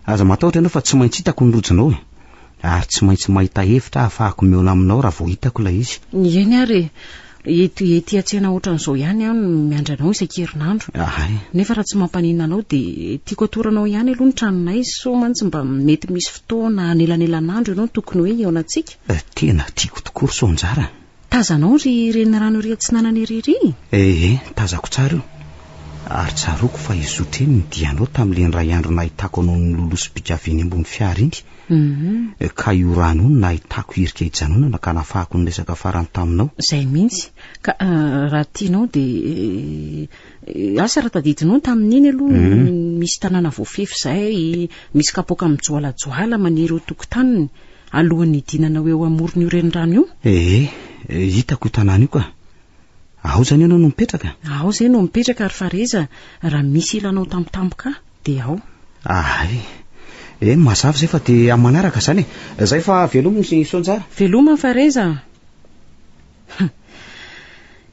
Aza matahotra ianao fa tsy maintsy hitako ny rojonao. Ary tsy maintsy mahita hevitra ahafahako meona aminao raha vao hitako ilay izy. Eny ary ety atsena ohatran'izao ihany aho miandranao isan-kerinandro. Nefa raha tsy mampanina anao dia tiako atoranao ihany aloha ny tranonay so mantsy mba mety misy fotoana anelanelanandro ianao tokony hoe eo antsika. Tena tiako tokoa Sonjara. Tazanao ry reny rano ry atsinanany irery? Tazako tsara io. Ary tsaroko fa izotra eny nidianao tamin'ilay ray andro nahitako anao nololosom-bika eny ambony fiara iny. Ka io rano iny nahitako irika hijanonana ka nafahako ny resaka farany taminao. Izay mihitsy. Ka raha tianao dia asa raha tadidinao tamin'iny aloha misy tanàna voafefy izay misy kapoaka mijoalajoala maniry eo tokotaniny alohan'ny hidinana eo amorony io renirano io. Hitako io tanàna io ka. Ao zany ianao no mipetraka? Ao zay no mipetraka ary Fareza raha misy ilanao tampotampoka dia ao. Mazava zay fa dia amin'ny manaraka zany. Zay fa veloma ny Sonjara. Veloma Fareza.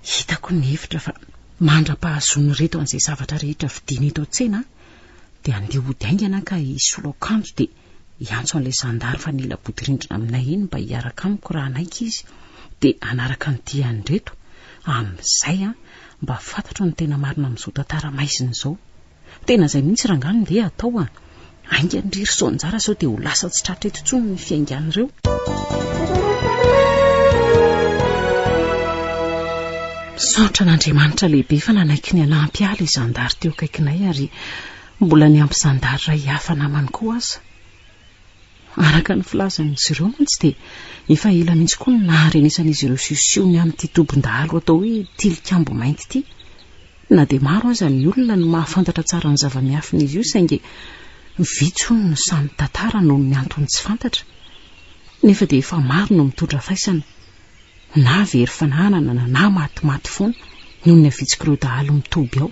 Hitako ny hevitra fa mandra-pahazoany reto an'izay zavatra rehetra vidiana eto an-tsena dia andeha hody aingana ka hisolo akanjo dia hiantso an'ilay zandary fa nila bodirindrina aminay iny mba hiaraka amiko raha naika izy dia anaraka ny diany reto. Amin'izay mba fantatro ny tena marina amin'izao tantara maizina izao. Tena izay mihitsy raha ngano ndeha atao aingany riry Sonjara sao dia ho lasa tsy tratra eto intsony ny fiaingan'ireo. Saotra n'Andriamanitra lehibe fa nanaiky ny anampy ahy ilay zandary teo akaikinay ary mbola ny ampy zandary ray hafa namany koa aza. Araka ny filazan'izy ireo mantsy dia efa ela mihitsy koa ny naharenesan'izy ireo siosiony amin'ity tobon-dahalo atao hoe tilikambo mainty ity. Na dia maro aza ny olona no mahafantatra tsara ny zava-miafin'izy io saingy vitsy hono no samy tantara noho ny antony tsy fantatra. Nefa dia efa maro no mitondra faisana na very fananana na matimaty foana noho ny avitsik'ireo dahalo mitoby ao.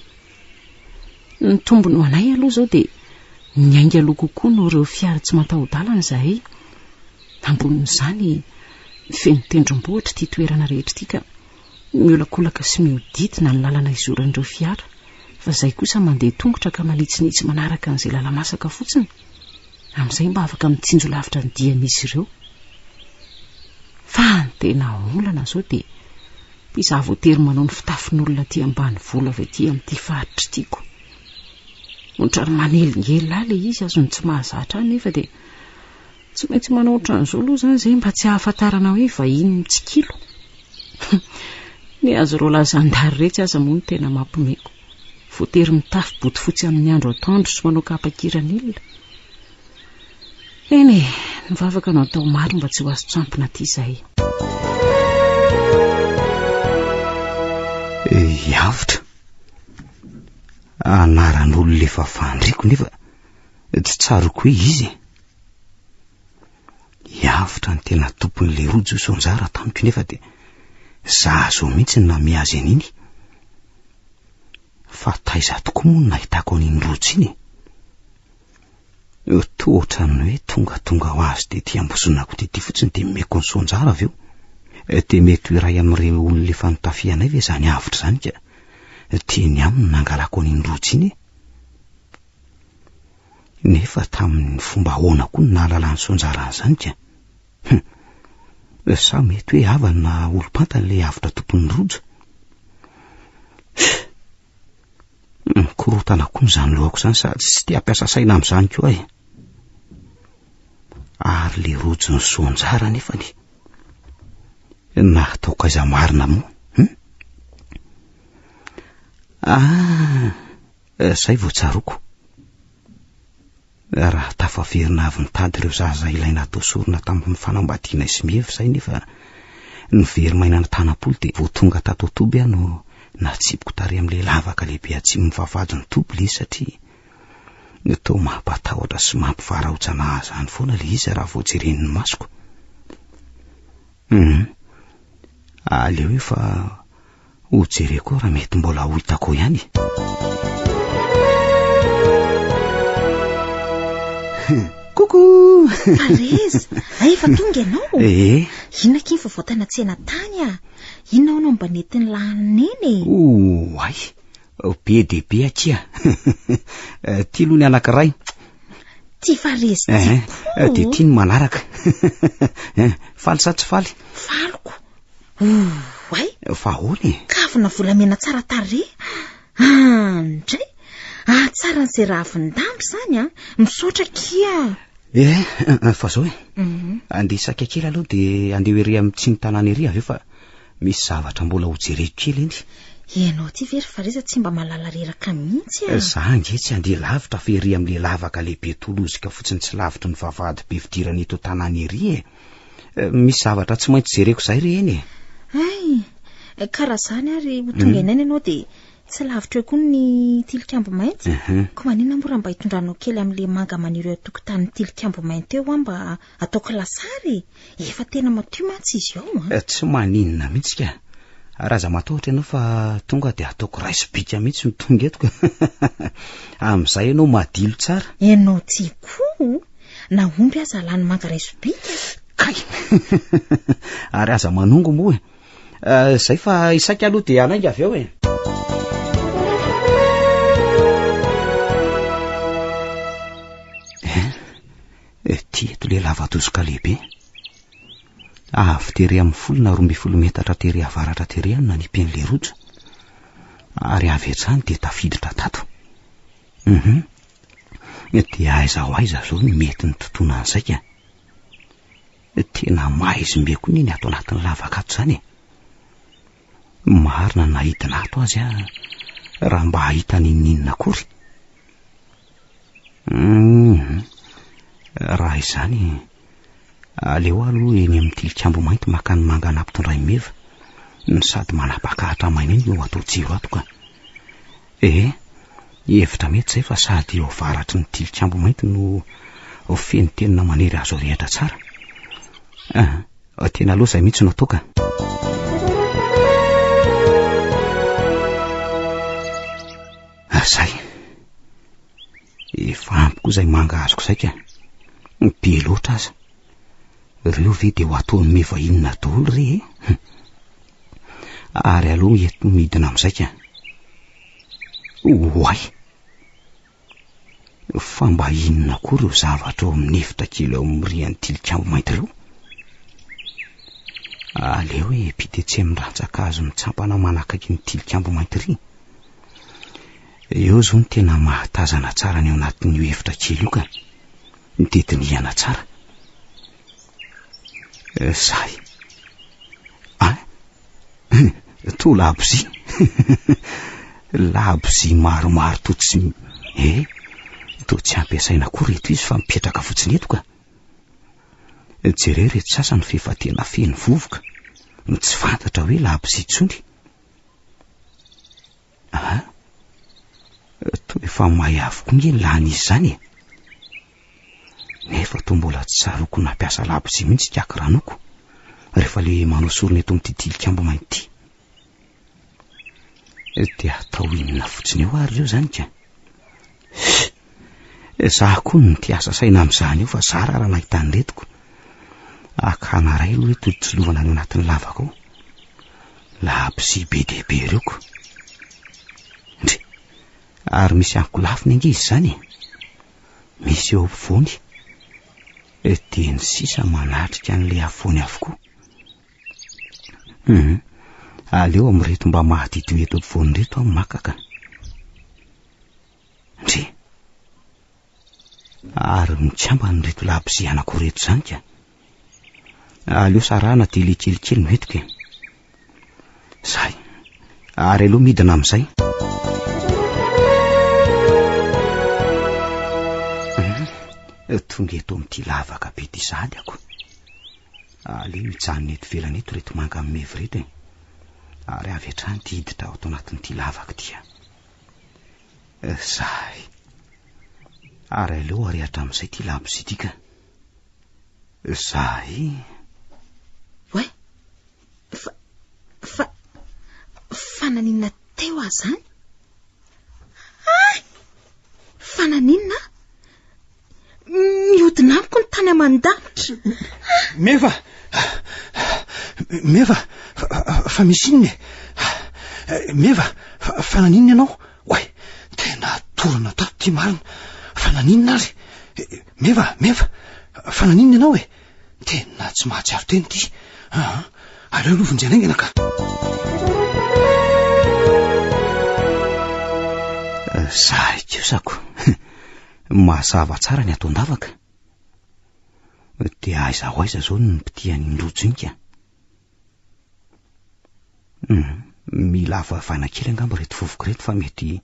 Ny tombony ho anay aloha izao dia niainga aloha kokoa no ireo fiara tsy mataho-dalana izahay. Ambonin'izany feno tendrombohitra ity toerana rehetra ity ka miolakolaka sy miodidina ny lalana izoran'ireo fiara. Fa izay kosa mandeha tongotra ka manitsinitsy manaraka an'izay lalamasaka fotsiny. Amin'izay mba afaka mitsinjo lavitra ny dian'izy ireo. tena olana zao dia izaho voatery manao ny fitafin'olona ty ambany vola avy aty amin'ity faritra tiako. Ohatrany manelingely lala izy azony tsy mahazatra nefa dia tsy maintsy manao ohatran'izao aloha zany izay mba tsy hahafantarana hoe vahiny mitsikilo. Ny azo reo lazandary rehetra aza moa ny tena mampimeko. Voatery mitafy boty fotsy amin'ny andro atoandro sy manao kapa-kiran'ilona. Eny nivavaka no atao maro mba tsy ho azo tsampina ty izahay. Yavitra anaran'olo lefa fandriko nefa tsy tsaroko hoe izy. Yavitra ny tena tompon'le rojo sonjara tamiko nefa dia za zo mihitsy na miazy an'iny. Fa taiza tokoa moa nahitako an'iny rojo iny. Tohatra ny hoe tonga ho azy dia ty ambosonako ty fotsiny dia meko ny sonjara avy eo. Dia mety iray amin'ireo olona efa notafianay ve zany Yavitra zany ka tiany aminy nangalako an'iny rojo iny. Nefa tamin'ny fomba ahoana koa ny nahalala ny sonjara an'izany ka. Sa mety hoe avana na olom-pantany le Yavitra tompon'ny rojo. Korotana koa n'izany lohako zany sady tsy te hampiasa saina amin'izany koa ahy. Ary le rojo ny sonjara nefa ny nataoko aiza marina moa. Zay vao tsaroko. Raha tafaverina avy nitady ireo zaza ilaina atao sorona tamin'ny fanambadiana Smiev zay nefa ny verimainana tanam-polo dia vao tonga tato Toby aho no natsipiko tary amin'le lavaka lehibe atsimo mivavahady ny Toby le satria toa mampatahotra sy mampivarahontsana zany foana le izy raha vao jeren'ny masoko. Aleo hoe fa ho jereko raha mety mbola ho hitako ihany. Coucou Arez, efa tonga ianao? Inona kiny fa voatana tsena tany a? Inona ao no mba netiny laneny? Ay, be dia be akia. Ty aloha ny anankiray. Ty Farez dia ty ny manaraka. Faly sa tsy faly? Faloko. Ay, fa ahoana? Kavina volamena tsara tarehy. Ndray tsara n'izay raha avindamby zany a, misaotra kia. Fa zao andeha isaka kely aloha dia andeha ery amin'ny tsiny tanàna ery avy eo fa misy zavatra mbola ho jereko kely iny. Ianao ty very Fareza tsy mba malala reraka mihitsy a. Za nge tsy andeha lavitra fa ery amin'le lavaka lehibe tolozika fotsiny tsy lavitra ny vavahady be fidirana eto tanàna ery misy zavatra tsy maintsy jereko zay re eny. Karaha zany ary ho tonga inany ianao dia tsy lavitra eo koa ny tilikambo mainty. Ko manina mora mba hitondranao kely amin'le manga maniry eo tokotanin'ny tilikambo mainty eo mba ataoko lasary. Efa tena matio mantsy izy ao. Tsy maninona mihitsy ka. Raha za matahotra ianao fa tonga dia ataoko raisibika mihitsy ny tonga eto ka. Amin'izay ianao madilo tsara. Ianao ty koa na omby aza lany manga raisibika. Kay. Ary aza manongo moa zay fa isaka aloha dia anainga avy eo ty eto le lava-dozoka lehibe. Avy tery amin'ny 12 metatra tery avaratra tery any na nipen'le rojo. Ary avy hatrany dia tafiditra tato. Dia aiza ho aiza zao ny mety ny tontona an'izay ka. Tena maizimbe koa ny ato anatin'ny lavaka ato zany. Marina nahitana ato azy raha mba hahita ninona akory. Raha izany aleo aloha eny amin'ny tilikambo mainty maka ny manga nampitondray meva ny sady manapakahatra maina iny no atao jiro ato ka. Hevitra mety zay fa sady eo avaratry ny tilikambo mainty no feno tenina manery azo rehatra tsara. Tena aloha zay mihitsy no atao ka. Zay efa ampy koa zay manga azoko zay ka. Be loatra aza. Reo ve dia ho ataony meva inona daholo re ary aloha eto midina amin'izay ka. Oay, fa mba inona koa reo zavatra ao amin'ny efitra kely ao amin'ny rian'ny tilikambo mainty reo. aleo hoe pitetsy amin'nyrantsa-kazo mitsampana manakaiky ny tilikambo mainty ry. Eo zao ny tena mahatazana tsara ny ao anatin'io efitra kely io ka nitety niana tsara. Zay to labozy labozy maromaro to tsy to tsy ampiasaina koa reto izy fa mipetraka fotsiny eto ka. Jereo reto sasany fefa tena feno vovoka no tsy fantatra hoe labozy intsony. To efa mahay avokoa nge lany izy zany e. Nefa to mbola tsy saroko nampiasa labozy mihitsy kiaky ranoko rehefa le manao sorona eto amin'ity tilikambo mainty. Dia atao inona fotsiny eo ary eo zany ka. Zaho koa ny tiasa saina amin'izany eo fa zara raha nahita an'iretiko. Akana ray aloha hoe toditsolovana any anatin'ny lavaka ao. Labozy be dehibe reoko. Ary misy ankolafiny ange izy zany. Misy eo ampovoany. Dia ny sisa manatrika an'le afovoany avokoa. Aleo amin'reto mba mahadito eto ampovoany reto aho makaka. Ary mitsamba ny reto labozy anakoreto zany ka. Aleo sarana tele kelikely no etiko e. Zay. Ary aleo midina amin'izay. Tonga eto amin'ity lavaka be ty sady ako. Aleo hijanona eto velany eto reto manga mevy reto e. Ary avy hatrany ty hiditra ao anatin'ity lavaka tia. Zay. Ary aleo arehatra amin'izay ty labozy ity ka. Zay. Oe. Fananinna teo aho zany? Fananinna? Mihodina amiko ny tany aman-davitra. Meva, fa misy inona Meva, fananinna ianao? Oe, tena torana tato ty marina. Fananinna ary? Meva, fananinna ianao e? Tena tsy mahatsiaro teny ty. Aleo lovonjanaingana ka. Zay kiosako. Mazava tsara ny atao-davaka. Dia aiza ho aiza zao ny mpitian'iny rojo iny ka. Mila avavana kely angamba reto vovoka reto fa mety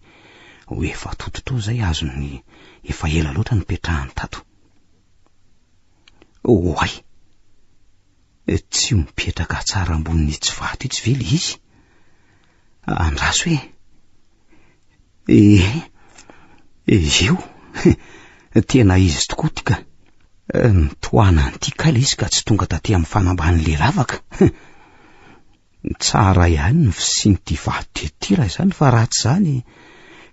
ho efa tototrao zay azony efa ela loatra nipetrahany tato. Oay. Tsy mipetraka tsara amboniny tsy vato itsy vely izy. Andraso hoe. Eo. Tena izy tokoa ty ka. Nitoana an'ity kala izy ka tsy tonga taty amin'ny fanamban'le lavaka. Tsara ihany ny fisin'ity vato ty raha izany fa ratsy zany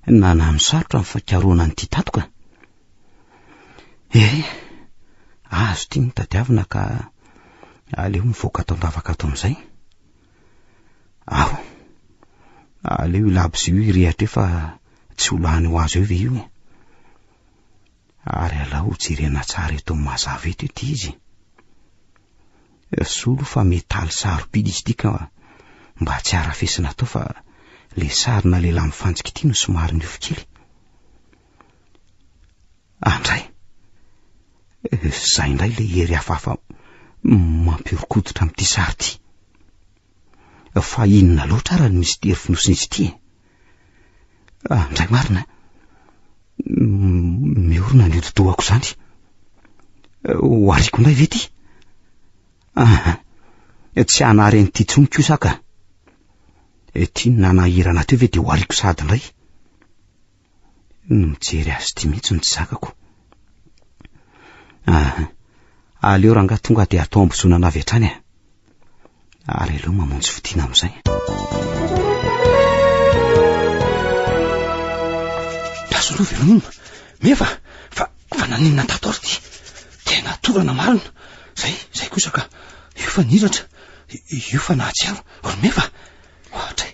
nanano sarotra amin'ny fakaroana an'ity tato ka. Azo ty ny tadiavina ka aleo mivoaka atao-davaka ato amin'izay. Aleo labozy io irehatra eo fa tsy ho lany ho azo eo ve io e. Ary alao jerena tsara eto amin'ny mazava eto ity izy. Solo fa metaly sarobidy izy ity ka mba tsy arafesina tao fa le sarina lehilahy mifantsika ity no somary niofo kely. Andray. Zay indray le hery hafahafa mampiorokoditra amin'ity sary ity. Fa inona loatra ara ny misy tery finosin'izy ity e. Andray marina. Meorina ny hodidohako zany. Ho ariko indray ve ty? Tsy hanary an'ity tsony kosa ka. Ty nanahirana teo ve de ho ariko sady indray. Mijery azy ty mihitsy ny tsy zakako. Aleo ranga tonga de atao ambozonana avy hatrany a. Ary aleo mamonjy fitina amin'izay. Taso aloha velonina. Meva, fa naninona tato ary ty. Tena torana marina. Zay kosa ka. Io fa niratra. Io fa nahatsiaro. Ry Meva. Ohatray.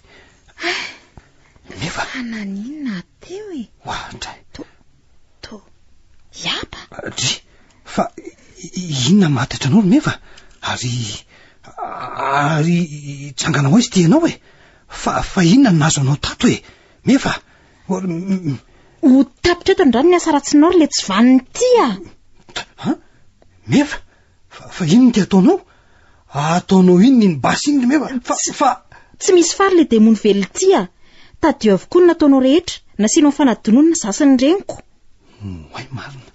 Meva. Naninona teo e. Ohatray. To. Yapa. Fa inona mahatatra anao Ry Meva? Ary ary tsangana ho izy tianao e fa inona ny nazo anao tato e mefa ho tapitra eto ndrano ny asa ratsinao ry le tsy vaniny ty a mefa fa inony ty ataonao ataonao inony ny basy iny mefa fa tsy misy fary le demony vely ty a tadio avokoa ny nataonao rehetra nasianao fanadinono ny zasany reniko hay marina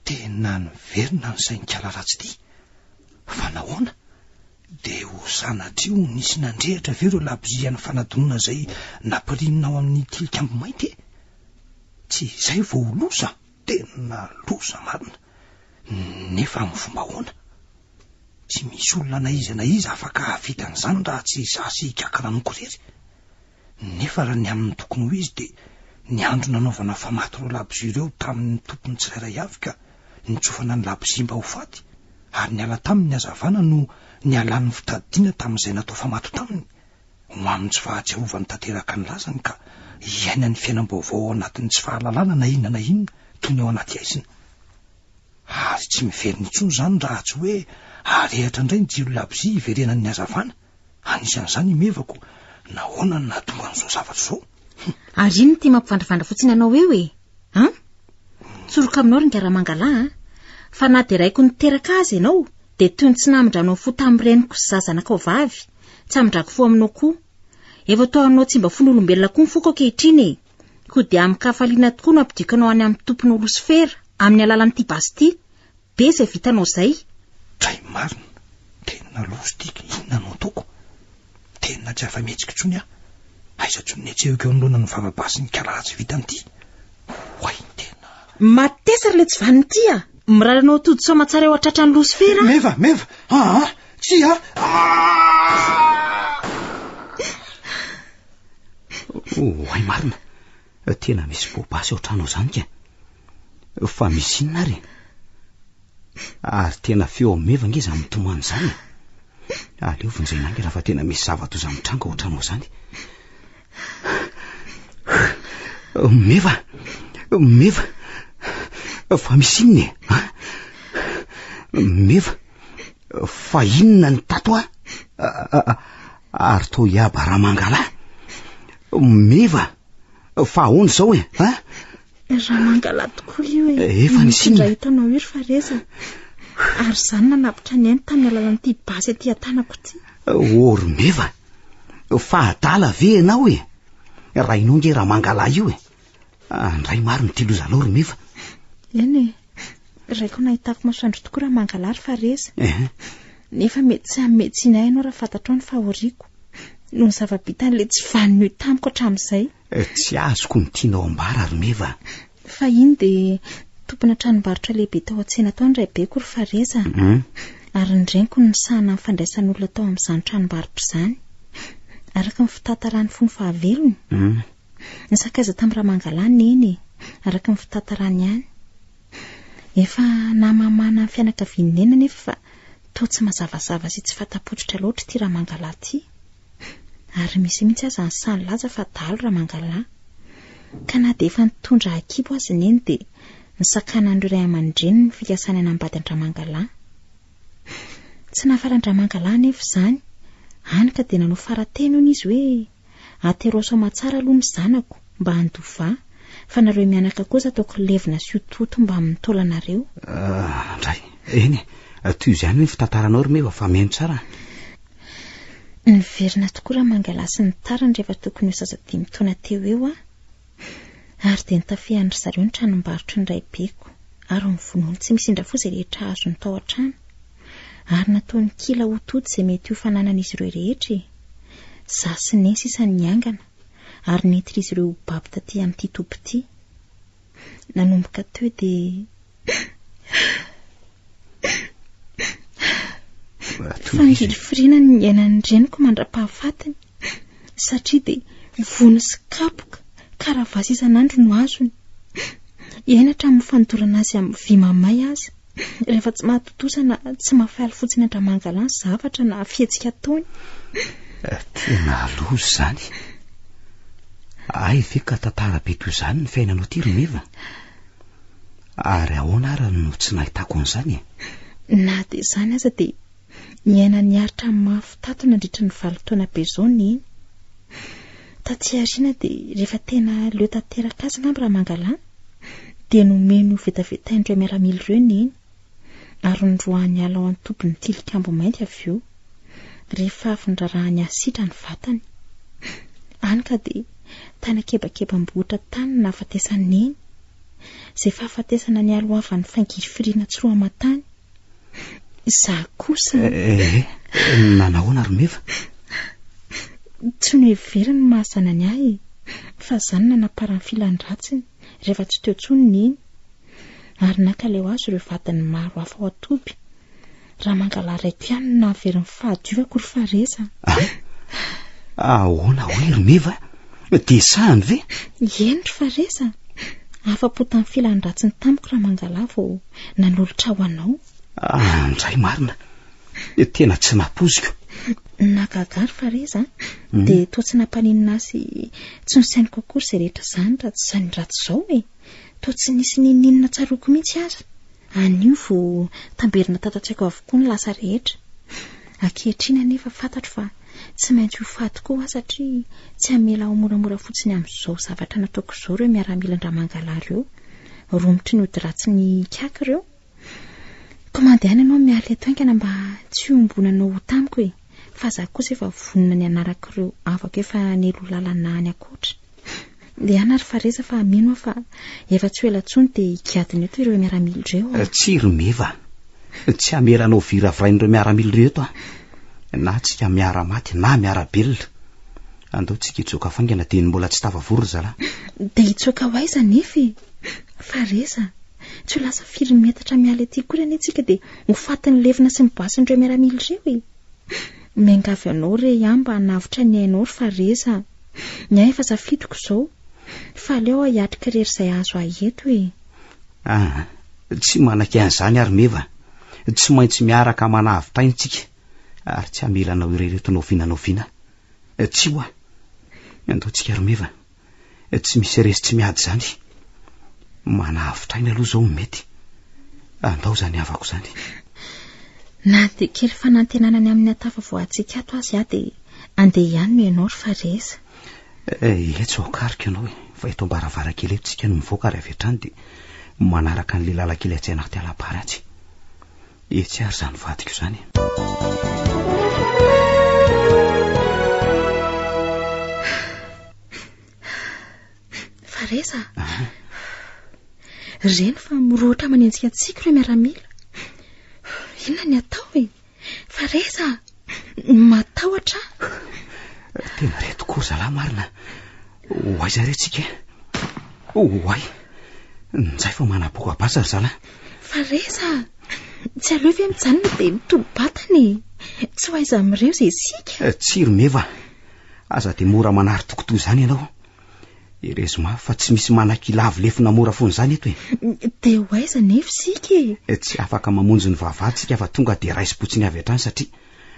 tena niverina ny sainykala ratsy ty fa nahoana de ho sanatrio nisy nandrehatra vereo labozia ny fanadonona zay nampirinonao amin'ny tilikambo mainty e tsy izay vao ho losa tena losa marina nefa amin'ny fomba hoana tsy misy olona na iza afaka havitan'izany raha tsy zasy ikakaranoko rery nefa raha ny amin'ny tokony ho izy de ny andro nanaovana famaty ro labozia ireo tamin'ny tompony tsirairay avy ka nitsofana ny labozia mba ho faty ary niala tamin'ny hazavana no nialan'ny fitadidiana tamin'izay natao famato taminy ho amin'ny tsy fahatsiarovany tanteraka ny lazany ka iaina ny fiainam-baovao anatin'ny tsy fahalalana na inona toy ny ao anaty aizina ary tsy miverina intsony zany raha tsy hoe arehatra indray ny jiro labozia iverenan'ny hazavana anisan'izany mevako nahoana ny nahatonga n'izao zavatra zao ary iny ty mampivandravandra fotsiny anao eo e tsoroka aminao ry ngaramangalahy fa na de raiko niteraka azy ianao de toy ny tsy namindranao fo tamin'ireniko sy zazanakao vavy tsy amindrako fo aminao koa efa tao aminao tsy mba fony olombelona koa ny foko ankehitriny e ko dia amin'ny kafaliana tokoa no ampidikanao any amin'ny tompony olosifera amin'ny alalan'ity basy ty be izay vitanao izay dray marina tena loso tika inona no ataoko tena tsy afa-mihetsika intsony aho aiza tsony ny etsehiko eo anoloana ny vavabasy ny kalaratsy vita amin'ity hoay tena matesary le tsy vaniny ty a miraranao todo sao matsara eo atratra ny losifera meva tsy hoay marina tena misy bobasy ao trano zany ka fa misy inona ary ary tena feo meva ngeza mitomany zany aleo vonjay nange raha fa tena misy zavatra za mitranga ao trano zany meva fa misy inony meva fa inona ny tato ary to iaba raha mangala meva fa ahoana zao e raha mangala tokoa io efa nisy inona hitanao io ry fareza ary zany nanapitra ny ainy tamin'ny alalan'ity basy aty atanako ty ory meva fa adala ve ianao e raha inao nge raha mangala io e andray maro ny tilozanao ry meva eny e raiko nahitako masoandro tokoa raha mangala ry fareza nefa mety tsy ametsina ianao raha fantatrao ny fahoriako no ny zava-bitan'le tsy vaniny tamiko hatramin'izay tsy azoko ny tianao ambara ry meva fa iny de tompona tranombarotra lehibe tao an-tsena tao ndray beko ry fareza ary ny reniko ny sahana ny fandraisan'olona tao amin'izany tranombarotra izany araka ny fitantarany fony fahavelony ny sakaiza tamin'ny raha mangalany eny araka ny fitantarany ihany efa namamana ny fianakaviany eny nefa fa to tsy mazavazava sy tsy fatapotritra loatra ity raha mangala ty ary misy mihitsy aza ny sany laza fa dalo raha mangala ka na de efa nitondra akibo azy neny de ny sakana andreo ray aman-dreny ny fikasany anambady an-dramangala tsy nafaran-dramangala nefa izany any ka de nanao farateny hono izy hoe ateroso matsara aloha ny zanako mba handova fa nareo mianaka kosa ataoko levina sy ototo mba amin'ny taolanareo ndray eny toy izany ny fitantaranao ry meva fa meno tsara niverina tokoa raha mangala sy ny tarany rehefa tokony ho sasatimy taona teo eo ary de nitafihan'ry zareo ny tranombarotra ny ray beko ary mivonoany tsy misy indra fo izay rehetra azo ny tao an-trano ary nataony kila ototo izay mety ho fananan'izy ireo rehetra za sy nensy isany niangana ary nentilizy ireo baby taty amin'ity topo ity nanomboka teo de fangilifirina ny iainan'ny reniko mandra-pahafatiny satria de vony sy kapoka karavasy isan'andro no azony iainatra amin'ny fandorana azy amin'ny vy mamay azy rehefa tsy mahatotosana tsy mahafaly fotsiny andramangala ny zavatra na fihetsika taony tena alozy zany ay ve ka tantara be toy izany ny fiainanao ty ry meva ary ahoana ara no tsy nahitako an'izany na de izany aza de niaina niaritra amin'ny mafy tato nandritra ny valitaona be zao ny iny. Taty ariana dia rehefa tena leo tanteraka azy ngamba raha mangalana dia nomeno vetavetaindreo miaramila ireo ny iny ary nydroahany ala ao amin'ny tompony tilikambo mainty avy eo rehefa avy nyrarahany asitra ny vatany. Any ka dia tany akebakebam-bohitra tany na afatesany iny izay fahafatesana ny alohavan'ny fangirifiriana tsy roa amatany. Izaho kosa nanahoana Romeva? Tsy ny heveriny mahazanany ahy fa zany nanaparany filan-dratsiny rehefa tsy teo tsony ny iny ary nankaleo azy ireo vatany maro hafa ao atoby raha mangalaraiko ihany no nahaverin'ny fahadiovako ry Fareza. Ahoana hoe Romeva? Dia sahany ve? Eny ry Fareza, afa-po tamin'ny filan-dratsiny tamiko raha mangala vao nanolotra ho anao. Andray marina, tena tsy napoziko. Nagaga ry Fareza dia toa tsy nampaninina azy tsy nosainiko akory izay rehetra izany raha tsy izany ratsy izao e. Toa tsy nisy ninina tsaroako mihitsy aza. Anio vao tamberina tatatsaiko avokoa ny lasa rehetra. Ankehitriny anefa fantatro fa tsy maintsy ho faty koa satria tsy hamela ho moramora fotsiny amin'izao zavatra nataoko izao ireo miaramilan-dra mangalary eo. Romotry ny ody ratsy ny kiaka ireo. Komandehana ianao miala eto haingana mba tsy hombonanao ho tamiko e. Fa za kosa efa vonona ny anarako ireo avako efa nelo lalana any akoatra. Dia ana ry Fareza fa mino fa efa tsy ela tsony dia higadiny eto ireo miaramila ireo. Tsy Romeva, tsy hamelanao viravrain'ireo miaramila ireo eto na tsika miara maty na miara belona. Andao tsika hitsoaka faingana dia mbola tsy tafavory zala. Dia hitsoaka ho aiza nefa Fareza? Tsy ho lasa firy metatra miala ety kory anetsika dia ho fatin'ny levina sy mibasin'ireo miaramila ireo e. Miangavy anao re ihamba navitra ny ainao ry Fareza. Ny ahy efa safidiko izao fa aleo hiatrika rery izay azo aheto e. Tsy manak' an'izany ary Meva, tsy maintsy miaraka manavitaintsika ary tsy hamelanao ireretonao vinanaovina. Tsy hoa andao tsika ary Meva, tsy misy resy tsy miady zany. Manavitaina aloha zao mety. Andao zany havako zany. Na dia kely fanantenanany amin'ny atafa voatsika ato azy dia andeha ihany no ianao ry Fareza. Tsy hokarika ianao fa eto ambaravaraka eto tsika no mivoaka ary avy hatrany dia manaraka an'ilay lalakely atsainako ty alaparatsy. Tsy ary zany vadiko zany. Fareza, reny fa miroatra manenjika antsika ireo miaramila. Inona ny atao e? Fareza, matahotra. Tena reto koa zala marina. Hoaiza re tsika? Hoai, nizay fa manaboko abasa ry zala. Fareza, tsy aleo ve mijanona dia mitobo-batany. Tsy hoaiza amin'ireo izay isika. Tsy Romeva, aza dia mora manary tokoto zany ianao. Irezo mafy fa tsy misy manan-kilavo lefina mora foana zany eto e. Dia hoaiza nefa isika e. Tsy afaka mamonjy ny vavahaditsika fa tonga dia raisi-potsiny avy hatrany satria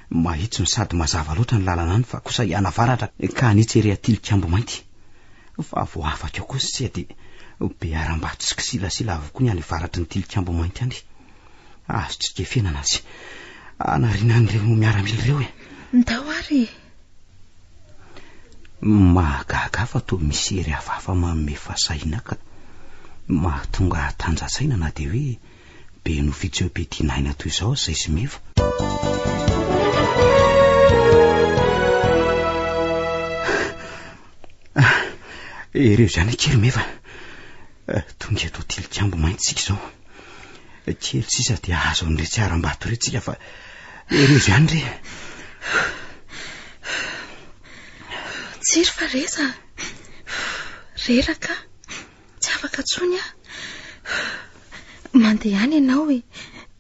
mahitsy no sady mazava loatra ny lalana any fa kosa ianavaratra ka anitsy ery tilikambo mainty. Fa vao afaka eo kosa tsy dia be aram-bato sy kisilasila avokoa ny any varatry ny tilikambo mainty any. Azo tsy kefenana azy anariana an'ireo miaramila ireo e. Ndao ary mahagaga fa toa misy ery hafahafa manome fahasahiana ka mahatonga tanjatsaina na dia hoe be no fitseopetinaina toy izao izay sy meva. Ireo zany kely meva tonga eto tilikambo maintsika izao. Kely sisa dia azo an'ireo tsy aram-bato ireo tsika fa ireo zany re. Tsiry Fareza, reraka, tsy afaka tsony aho. Mandehana ianao e,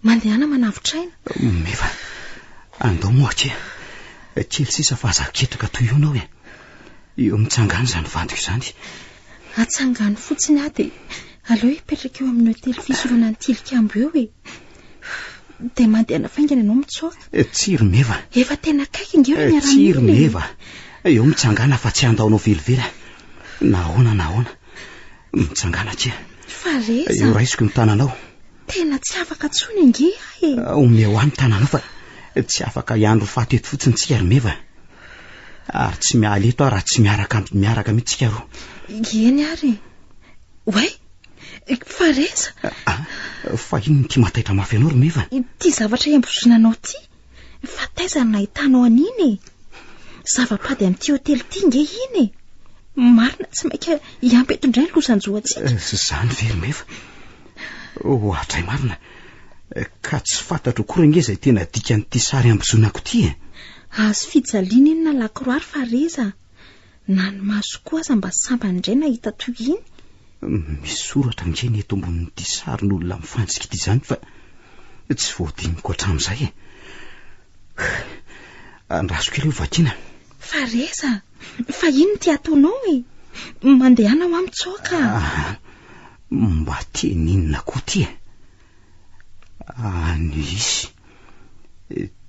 mandehana manavotraina. Meva, andao moaka e. Kely sisa fa aza ketraka toy io nao e. Eo mitsangany zany vadiko izany. Atsangany fotsiny aho dia aleo hipetraka eo amin'ny hotely fisoroana ny tilikambo eo e. Dia mandehana faingana ianao mitsoaka. Tsiry Meva. Efa tena kaiky ingeo ny miaramila. Tsiry Meva. Eo mitsangana fa tsy andaonao velively. Nahoana mitsangana tia. Fareza, eo raisiko ny tananao. tena tsy afaka tsony inge ahy e. Ome ho any tananao fa tsy afaka iandro fateto fotsiny tsika Romeva, ary tsy miala eto raha tsy miaraka mihitsika roa. Eny ary oay Fareza, fa ino ty mataitra mafy anao Romeva? ty zavatra iambozonanao ty fa taiza no nahitanao an'iny? Zava-pady amin'ity hotely ty nge iny? Marina tsy mainka hiampy eto indray ny losanjoantsika. Zany ve Romeva? Hatray marina, ka tsy fantatro koa nge izay tena dikan'ity sary ambozonako ty. Azo fijaliana iny na lakroary Fareza, na ny maso koa aza mba sambany indray nahita toy iny. Misy soratra nge ny eto ambonin'ity sarin'olona mifantsika ity zany fa tsy voadiniko hatramin'izay. Andrasoko ireo vakina. Fareza, fa ino ty ataonao e? Mandehana ho amitsoaka. Mba teninona koa ty izy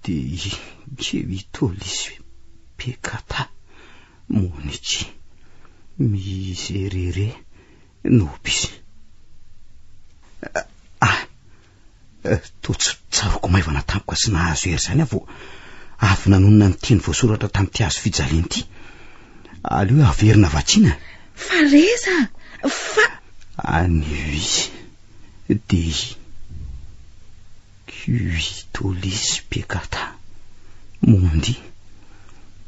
de Kevitolisy Pekata Monitsy Miserere Nobis. Totsy tsaroko maivana tampoka sy nahazo hery zany avo avy nanonona ny teny voasoratra tamin'ity hazo fijaliana ity. Aleo averina vakina. Fareza, fa izy de Kevitolisy Pekata Mondi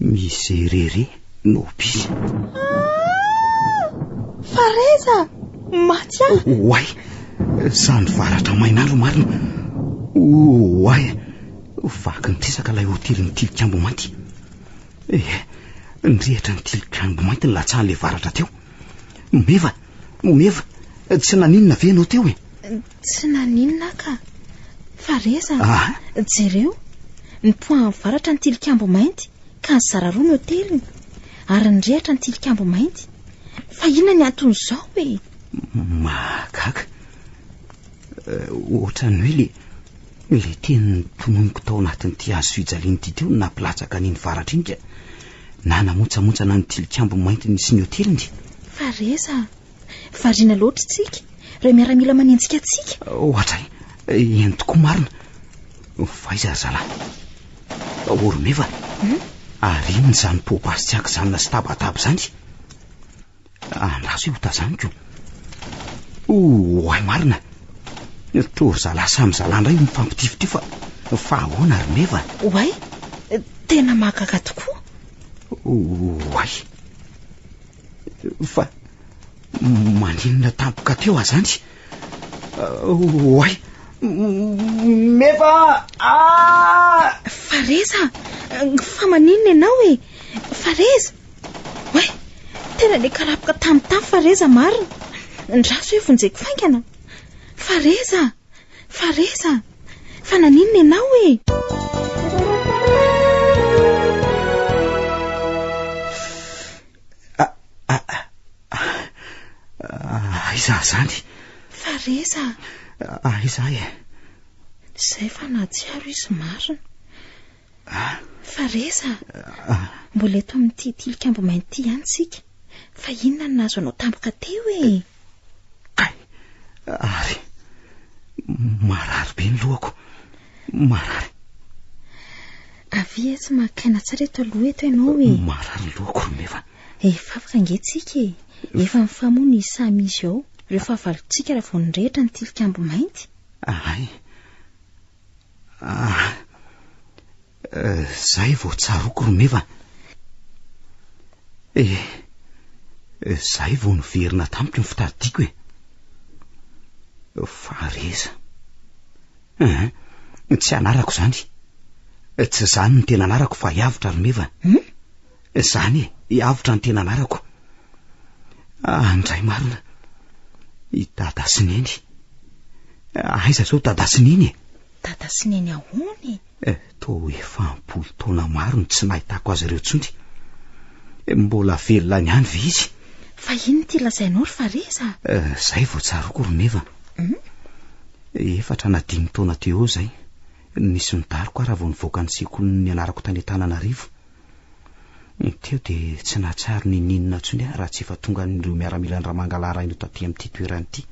Miserere Nobis. Fareza, matya. Oay, zany varatra mainandro marina. Oay, vaky ny tisaka ilay hotely ny tilikambo mainty. Nirehitra ny tilikambo mainty ny latsahan'ilay varatra teo. Momeva, tsy naninona ve anao teo e? Tsy naninona ka. Fareza, jereo ny poa varatra ny tilikambo mainty ka zara roa ny hoteliny ary nirehitra ny tilikambo mainty. Fa inona ny anton'izao e? Mahagaga. Ohatran'ny hoe le teny tononiko tao anatin'ity hazo fijaliana ity teo nampilatsaka an'iny varatra iny ka na namontsamontsana ny tilikambo mainty sy ny hoteliny. Fareza, variana loatra tsika raha miaramila manenjika tsika. Ohatray, eny tokoa marina. Faiza zalahy. Romeva, ary ino zany popasy tsy zany sy tabataba zany? Andraso io tazaniko. Oay marina. Tro zalahy samy zalahy indray mifampitifity fa ahoana Romeva? Oay, tena mahagaga tokoa. Oay, fa maninona tampoka teo azany? Oay, Meva! Fareza, fa maninona ianao e? Fareza, oay, tena le karapoka tamotamo Fareza marina. Ndraso hoe vonjeko faingana. Fareza, fa naninona ianao e? Aiza zany? Fareza. Aiza e? Zay fa nahatsiaro izy marina. Fareza, mbola eto amin'ity tilikambo mainty ihany sika. Fa inona no nahazo anao tampoka teo e? Ary marary be ny lohako. Marary. Avia tsy mahakaina tsara eto aloha eto ianao e. Marary ny lohako Romeva. Efa afaka nge tsika e. Efa mifamono izy samy izy ao rehefa avalontsika raha vao nirehitra ny tilikambo mainty. Zay vao tsaroko Romeva. Zay vao niverina tampoka ny fitadidiako e. Fareza. Tsy anarako zany. Tsy zany ny tena anarako fa hiavitra Romeva. Zany hiavitra ny tena anarako. Andray marina. I dada Sineny. Aiza zao dada Sineny e? Dada Sineny ahoany? Toa efa 10 taona maro ny tsy nahitako azy ireo tsony. Mbola velona ny any ve izy? Fa ino ty lazainao ry Fareza? Zay vao tsaroko Romeva. Efatra na 5 taona teo zay nisy nidariko raha vao nivoaka ny sekoliny anarako tany Antananarivo. Teo de tsy nahatsaro ny ninona tsony raha tsy efa tonga n'ireo miaramila ny Ramangala ino taty amin'ity toerana ity.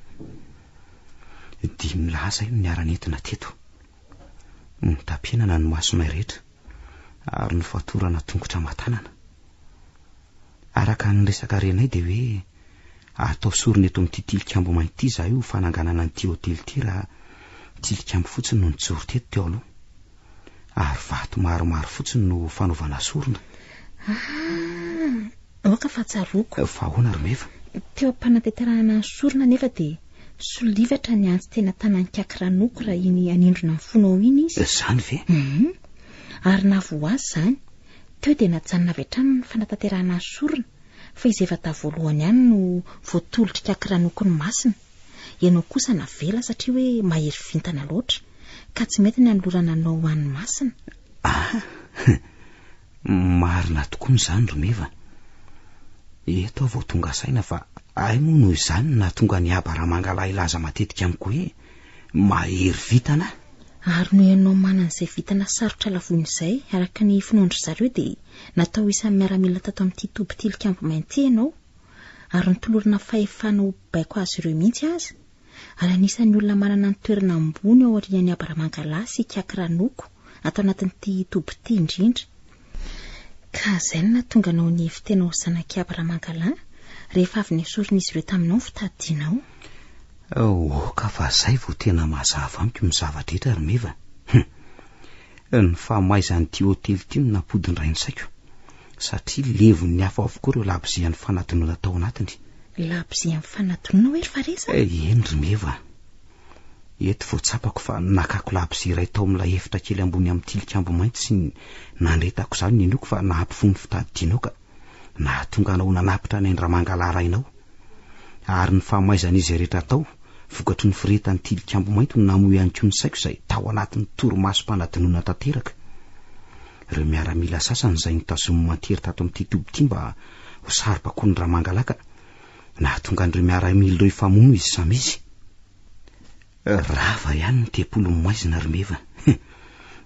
5 laza io niara-nentina teto. Nitapianana ny masonay rehetra ary ny fatorana tongotra matanana. Araka ny resaka renay dia hoe atao sorony eto amin'ity tilikambo mainty ity izahay ho fananganana n'ity hotely ity raha tilikambo fotsiny no nijoro teto teo aloha. Ary vato maromaro fotsiny no fanaovana sorona. Oka fa tsaroako. Fa ahoana Romeva? Teo am-panatanterahana ny sorona nefa dia solivatra ny antsy tena tanan-kiakiranoko raha iny anindrona ny fonao iny izy. Zany ve? Ary na voazy zany, teo dia najanona avy hatrany ny fanatanterahana ny sorona, fa izy efa tavoalohany ihany no voatolotra kiakiranoko ny masina. Ianao kosa navela satria hoe mahery vintana loatra, ka tsy mety ny anolorana anao ho an'ny masina. Marina tokoa n'izany Romeva. Eto vao tonga saina fa ay moa noho izany na tonga ny Abaramangala ilaza matetika amiko hoe mahery vitana. Ary no ianao manan'izay vitana sarotra lavoiny izay araka ny finondry zareo dia natao isan'ny miaramila tato amin'ity toby tilikambo mainty ianao, ary nitolorina fahefana ho baiko azy ireo mihitsy aza. Ary anisan'ny olona manana ny toerana ambony ao aorian'ny Abaramangala sy kiakiranoko atao anatin'ity toby ity indrindra. Ka izay no nahatonga anao ny fitenao zanak'i Abaramangala rehefa avy nisoron'izy ireo taminao fitadianao. Ka fa izay vao tena mazava amiko ny zavatra rehetra Romeva. Ny fahamaizan'ity hotely ity no nampody ny rainy saiko, satria levon'ny hafa avokoa ireo labizian'ny fanatonoana tao anatiny. Labizian'ny fanatonoana hoe Fareza? Eny Romeva. Eto vao tsapako fa nakako labizy iray tao amin'ilay efitra kely ambony amin'ny tilikambo mainty sy nandretako izany ny inoko fa nahampifono fitadianao ka nahatonga anao nanapitra ny Andramangala rainao. Ary ny fahamaizan'izy rehetra tao vokatry ny firetan'ny tilikambo mainty no namoy ihany koa ny saiko izay tao anatin'ny torimasom-panadinoana tanteraka. Ireo miaramila sasany izay nitazomy mantery tato amin'ity toby ity mba ho saribako ny Ramangala ka nahatonga an'ireo miaramila ireo famono izy samizy. Rava ihany ny tepolo maizina Romeva.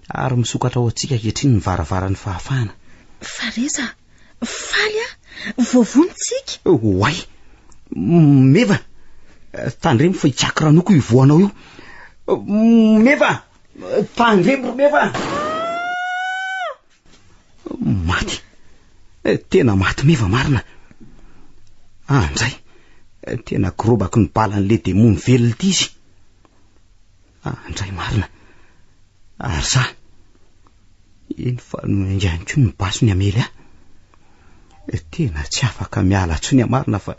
Ary misokatra ao antsika ankehitriny ny varavaran'ny fahafahana. Fareza, faly voavonitsika. Hoay, Meva, tandremo fa hikiakiranoko io voanao io. Meva, tandremo Romeva. Maty, tena maty Meva marina. Anjay, tena korobako ny balan'le demony velona ity izy. Andray marina. Ary za eny fa ihany koa ny baso ny amely tena tsy afaka miala tsony marina fa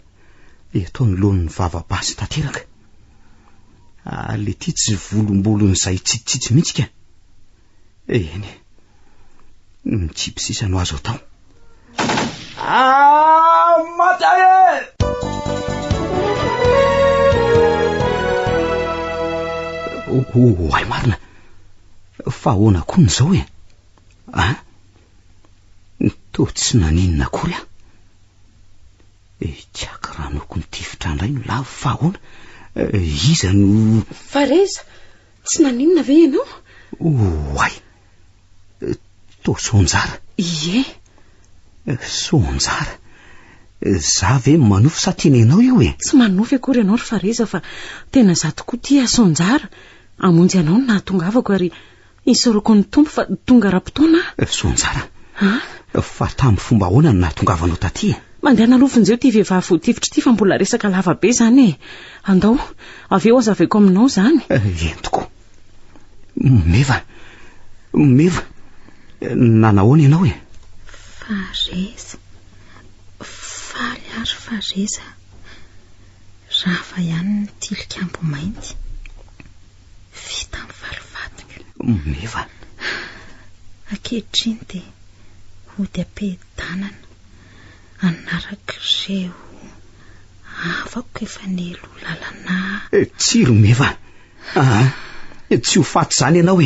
eto ny lohan'ny vava-basy tanteraka. Le ty tsy volombolon'izay tsitsitsitsy mihitsy ka. Eny mitsipitsisa no azo atao. Matay! Ay marina, fa ahoana koa ny zao to tsy naninona akory kiakiranoko ny tifitra indray no lavo fa ahoana iza no... Fareza, tsy naninona ve ianao? Ay, to sonjara. Ie, sonjara. Za ve manofy sa tianenao io Tsy manofy akory ianao ry Fareza fa tena za tokoa tia sonjara. Amonjy anao no nahatongavako ary isoroko ny tompo fa tonga ra-potoana. Sonjara, fa tamin'ny fomba ahoana no nahatongavanao taty? Mandeha nalofin'izao ty vehivavy voatifitra ty fa mbola resaka lava be zany andao, avy eo azavaiko aminao zany. Entiko. Meva, nanahoana ianao Fareza, faly ary Fareza, rava ihany ny tilikambo mainty, vita amin'ny valivatika. Meva, ankehitriny dia hody ampiadanana anarak'ireo afako efa nelo lalana. Tsiro Meva, tsy ho faty zany ianao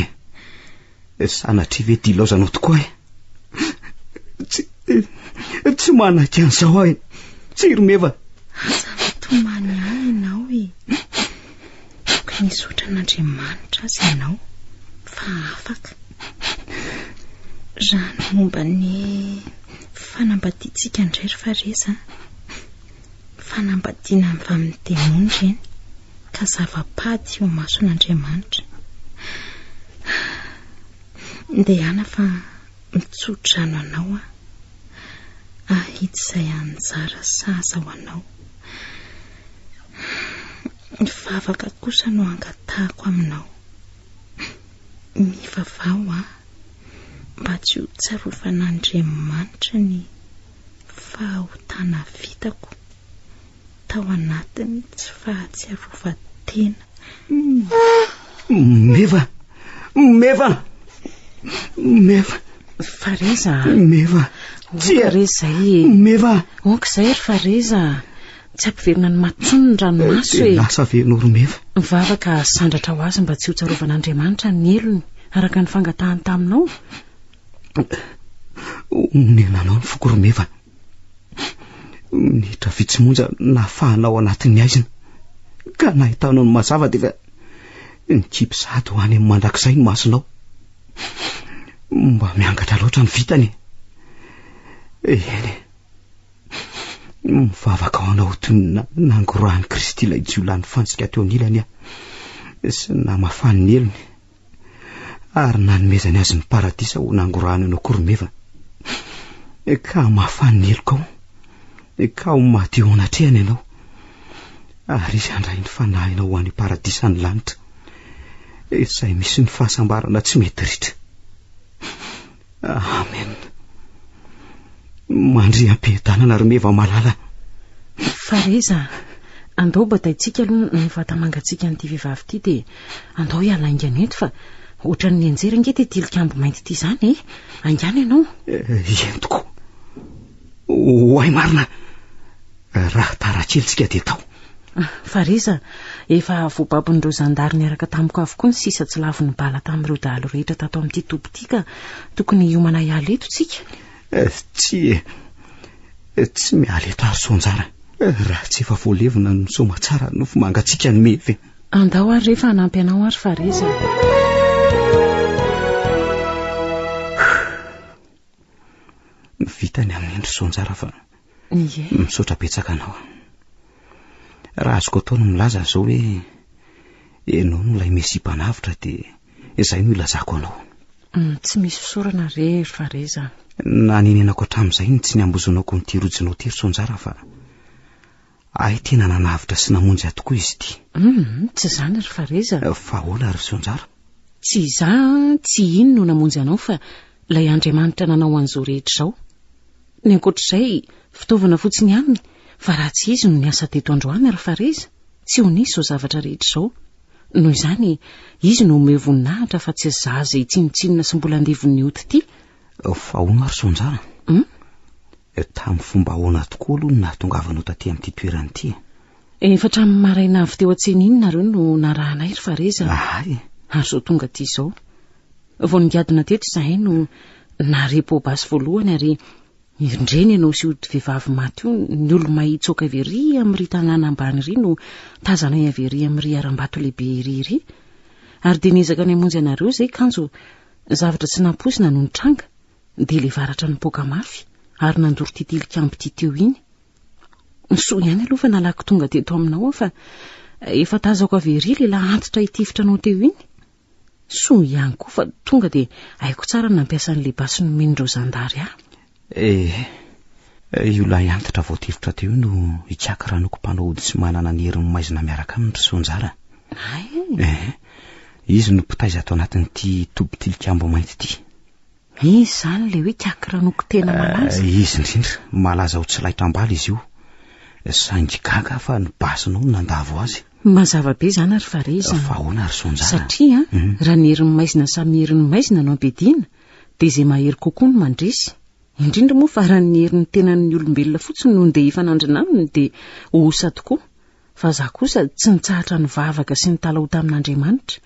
sanatria ve dilaozanao tokoa tsy manaka an'izao tsiro Meva. Aza mitomany ahy ianao ka nisotra an'Andriamanitra azy ianao fa afaka. Raha ny momba ny fanambadiantsika indray ry Fareza, fanambadiana avy amin'ny demony ireny ka zava-pady eo mason'Andriamanitra. ndehana fa mitsodrano anao ahitsy izay anjara sasa ho anao. Ny vavaka kosa no angatahako aminao. Mivavao mba tsy ho tsarofan'Andriamanitra ny fahotana vitako tao anatiny tsy fahatsiarovatena. Meva Fareza meva Fareza meva onka izay ry Fareza, tsy ampiverina ny matsony ny ranomaso e. lasa venoro meva. Mivavaka sandratra ho azy mba tsy ho tsarovanaNdriamanitra ny elony araka ny fangatahany taminao. Nenanao ny foko ro meva. Nitra vitsimonja nafahanao anatin'ny aizina ka nahitanao ny mazava dia fa ny kipsady ho any amin'ny mandrakizay ny masonao. Mba miangatra loatra ny vitany. Eny mivavaka ao anao toy nangorahan'i Kristy ilay jiolahy fantsika teo anilany sy namafany ny elony ary nanomezany azy ny paradisa ho nangorahany anao koromeva ka mafany ny eloko ao ka ho maty ao anatrehany ianao ary izy handray ny fanahinao ho any paradisa ny lanitra izay misy ny fahasambarana tsy mety ritra. Amen. Mandry ampihedanana ry meva malala. Fareza, andao bataitsika aloha ny vatamangatsika n'ity vehivavy ity dia andao hialaingana eto fa ohatran'ny ny anjera inge ty tilikambo mainty ity izany angana ianao. Entoko. Hoay marina. Raha tarakelitsika dia tao. Fareza, efa voababon'ireo zandary niaraka tamiko avokoa ny sisa tsy lavi ny bala tamin'ireo dahalo rehetra tato amin'ity topo ity ka tokony hiomana hiala eto tsika. Tsy miala eto ary sonjara. Raha tsy efa voalevina ny soma tsara no fomangatsika ny mevy. Andao ary rehefa hanampy anao ary Fareza. Vitany amin'ny endry sonjara fa misaotra betsaka anao. Raha azoko ataony milaza zao hoe enao no ilay mesipanavitra dia izay no ilazako anao. Tsy misy fisaorana rery Fareza. Nanenenako hatramin'izay ny tsy niambozonako ny tirojinao tery sonjara fa ay tena nanavitra sy namonjy ahy tokoa izy ity. Tsy izany ry Fareza. Fa hola ry sonjara. Tsy izaho tsy iny no namonjy anao fa ilay Andriamanitra nanao an'izao rehetra izao. Ny ankoatr'izay fitaovana fotsiny aminy fa raha tsy izy no niasa teto androany ry Fareza tsy ho nisy izao zavatra rehetra izao. Noho izany izy no omeo voninahitra fa tsy izaho izay tsinotsinona sy mbola andevon'ny ota ity. Fa hono ary sonjara. Tamin'ny fomba ahoana tokoa aloha no nahatongavanao taty amin'ity toerana ity. Efa hatramin'ny maraina avy teo an-tsena iny nareo no narahanay ry Fareza. Ay. Ary izao tonga ity izao. Vao ningadina teto izahay no narepo basy voalohany ary indreny ianao sy ody vehivavy maty io ny olo mahitsoka avery amin'ny tanàna ambany ry no tazanay avery amin'ny aram-bato lehibe iry. Ary dia niezaka ny hamonjy anareo izay kanjo zavatra tsy namposina no nitranga dia ilay varatra ny poka mafy ary nandoro ty tilikambo ty teo iny. Soa ihany aloha fa nalako tonga teto aminao fa efa tazako avery lehilahy antitra hitifitra anao teo iny. Soa ihany koa fa tonga dia haiko tsara ny nampiasa n'ilay basy nomen'ireo zandary ahy. Io lahy antitra voatifitra teo no hikaka ranoko mpanao ody sy manana ny herin'ny maizina miaraka aminy ry sonjara. Izy no mpitaiza ato anatin'ity toby tilikambo mainty ity. Izy izany ilay hoe kaka ranoko tena malaza. Izy indrindra malaza ho tsy laitra ambala izy io. Saingy gaga fa ny basinao nandavo azy. Mazava be izany ary Fareza. Fa ahoana ary sonjara. Satria raha ny herin'ny maizina samy herin'ny maizina no ampediana dia izay mahery kokoa no mandresy. Indrindra moa fa raha ny herin'ny tenan'ny olombelona fotsiny no ndeha hifanandrina aminy dia hosa tokoa. Fa za kosa tsy nitsahatra ny vavaka sy ny talao tamin'Andriamanitra.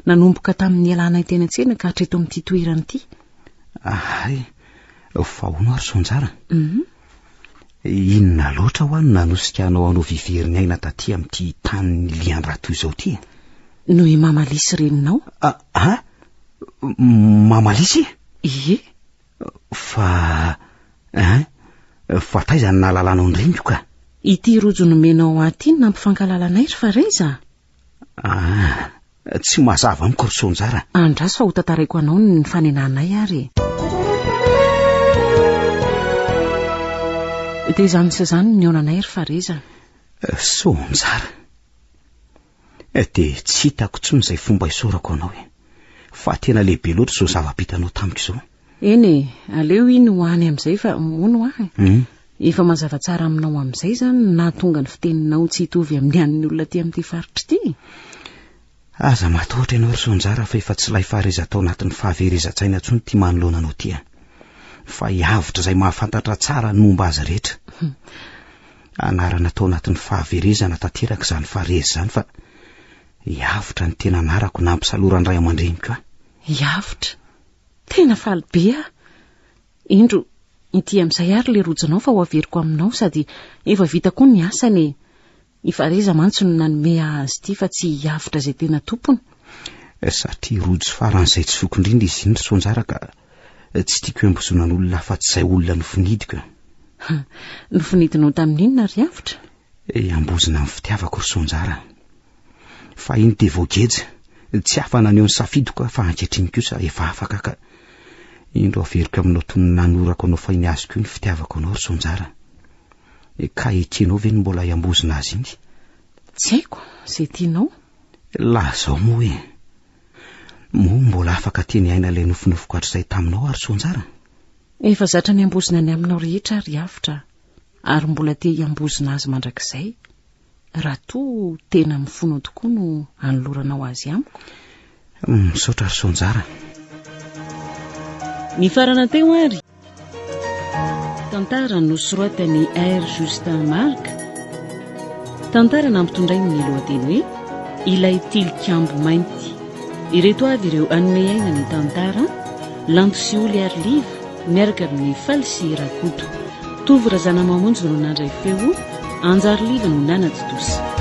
Nanomboka tamin'ny ialana teny an-tsena ka hatreto amin'ity toerana ity. Fa hono ary sonjara. Inona loatra ho any nanosika anao viveriny aina taty amin'ity tany lian-drato izao ty? Noho i mamalisy reninao. Mamalisy? Ie. Fa taiza ny nahalalànao ny reniko ka? Ity rojo nomenao aty nampifankalalana ry Fareza. tsy mazava amiko ry Sonjara. Andraso fa ho tantaraiko anao ny fanenanay ary. Dia izany sy izany ny aonanay ry Fareza. Sonjara, dia tsy hitako tsony izay fomba isorako anao fa tena lehibe loatra izao zava-pitanao tamiko izao. Eny aleo iny ho any amin'izay fa mono efa mazava tsara aminao amin'izay izany na tonga ny fiteninao tsy hitovy amin'ny an'ny olona aty amin'ity faritra ity. Aza matahotra ianao ry Sonjara fa efa tsy lay Fareza tao anatin'ny fahaverezan-tsaina intsony ty manoloana anao ty. Fa hiavitra izay mahafantatra tsara ny momba azy rehetra. Anarana tao anatin'ny fahaverezana tanteraka izany Fareza izany fa hiavitra ny tena anarako na ampisalorany ray aman-dreniko aho. Hiavitra? Tena faly be aho. Indro ity amin'izay ary le rojonao fa ho averiko aminao sady efa vita koa ny asany. I Fareza mantsy no nanome azy ity fa tsy hiavitra izay tena tompony. Satria rojo faran'izay tsy fokindrindra izy iny ry Sonjara ka tsy tiako embozona n'olona afa-tsy izay olona nofinidiko. Nofinidinao tamin'inona ry avitra? Ambozina amin'ny fitiavako ry Sonjara. Fa iny dia voageja, tsy afana aneo ny safidiko fa ankehitriny kosa efa afaka ka indro averiko aminao toy ny nanorako anao fa iny azoko iny fitiavako anao ry Sonjara. Ka ekenao ve ny mbola hiambozina azy iny? Tsy haiko, izay tianao. Lazao moa moa mbola afaka teny aina ilay nofinofiko hatr'izay taminao ary Sonjara. Efa zatra ny ambozina ny aminao rehetra ry avitra ary mbola te hiambozina azy mandrakizay. Raha toa tena mifono tokoa no anoloranao azy amiko. Misaotra ry Sonjara. Ny farana teo ary tantara nosoratany R. Justin Marc. Tantara nampitondray ny lohateny hoe ilay tilikambo mainty. Ireto avy ireo anome aina ny tantara Landosy ary Liva miaraka amin'ny Falsy Rakoto. Tovy Razana Mamonjy no nandray feo, Anjary Liva no nanaditosa.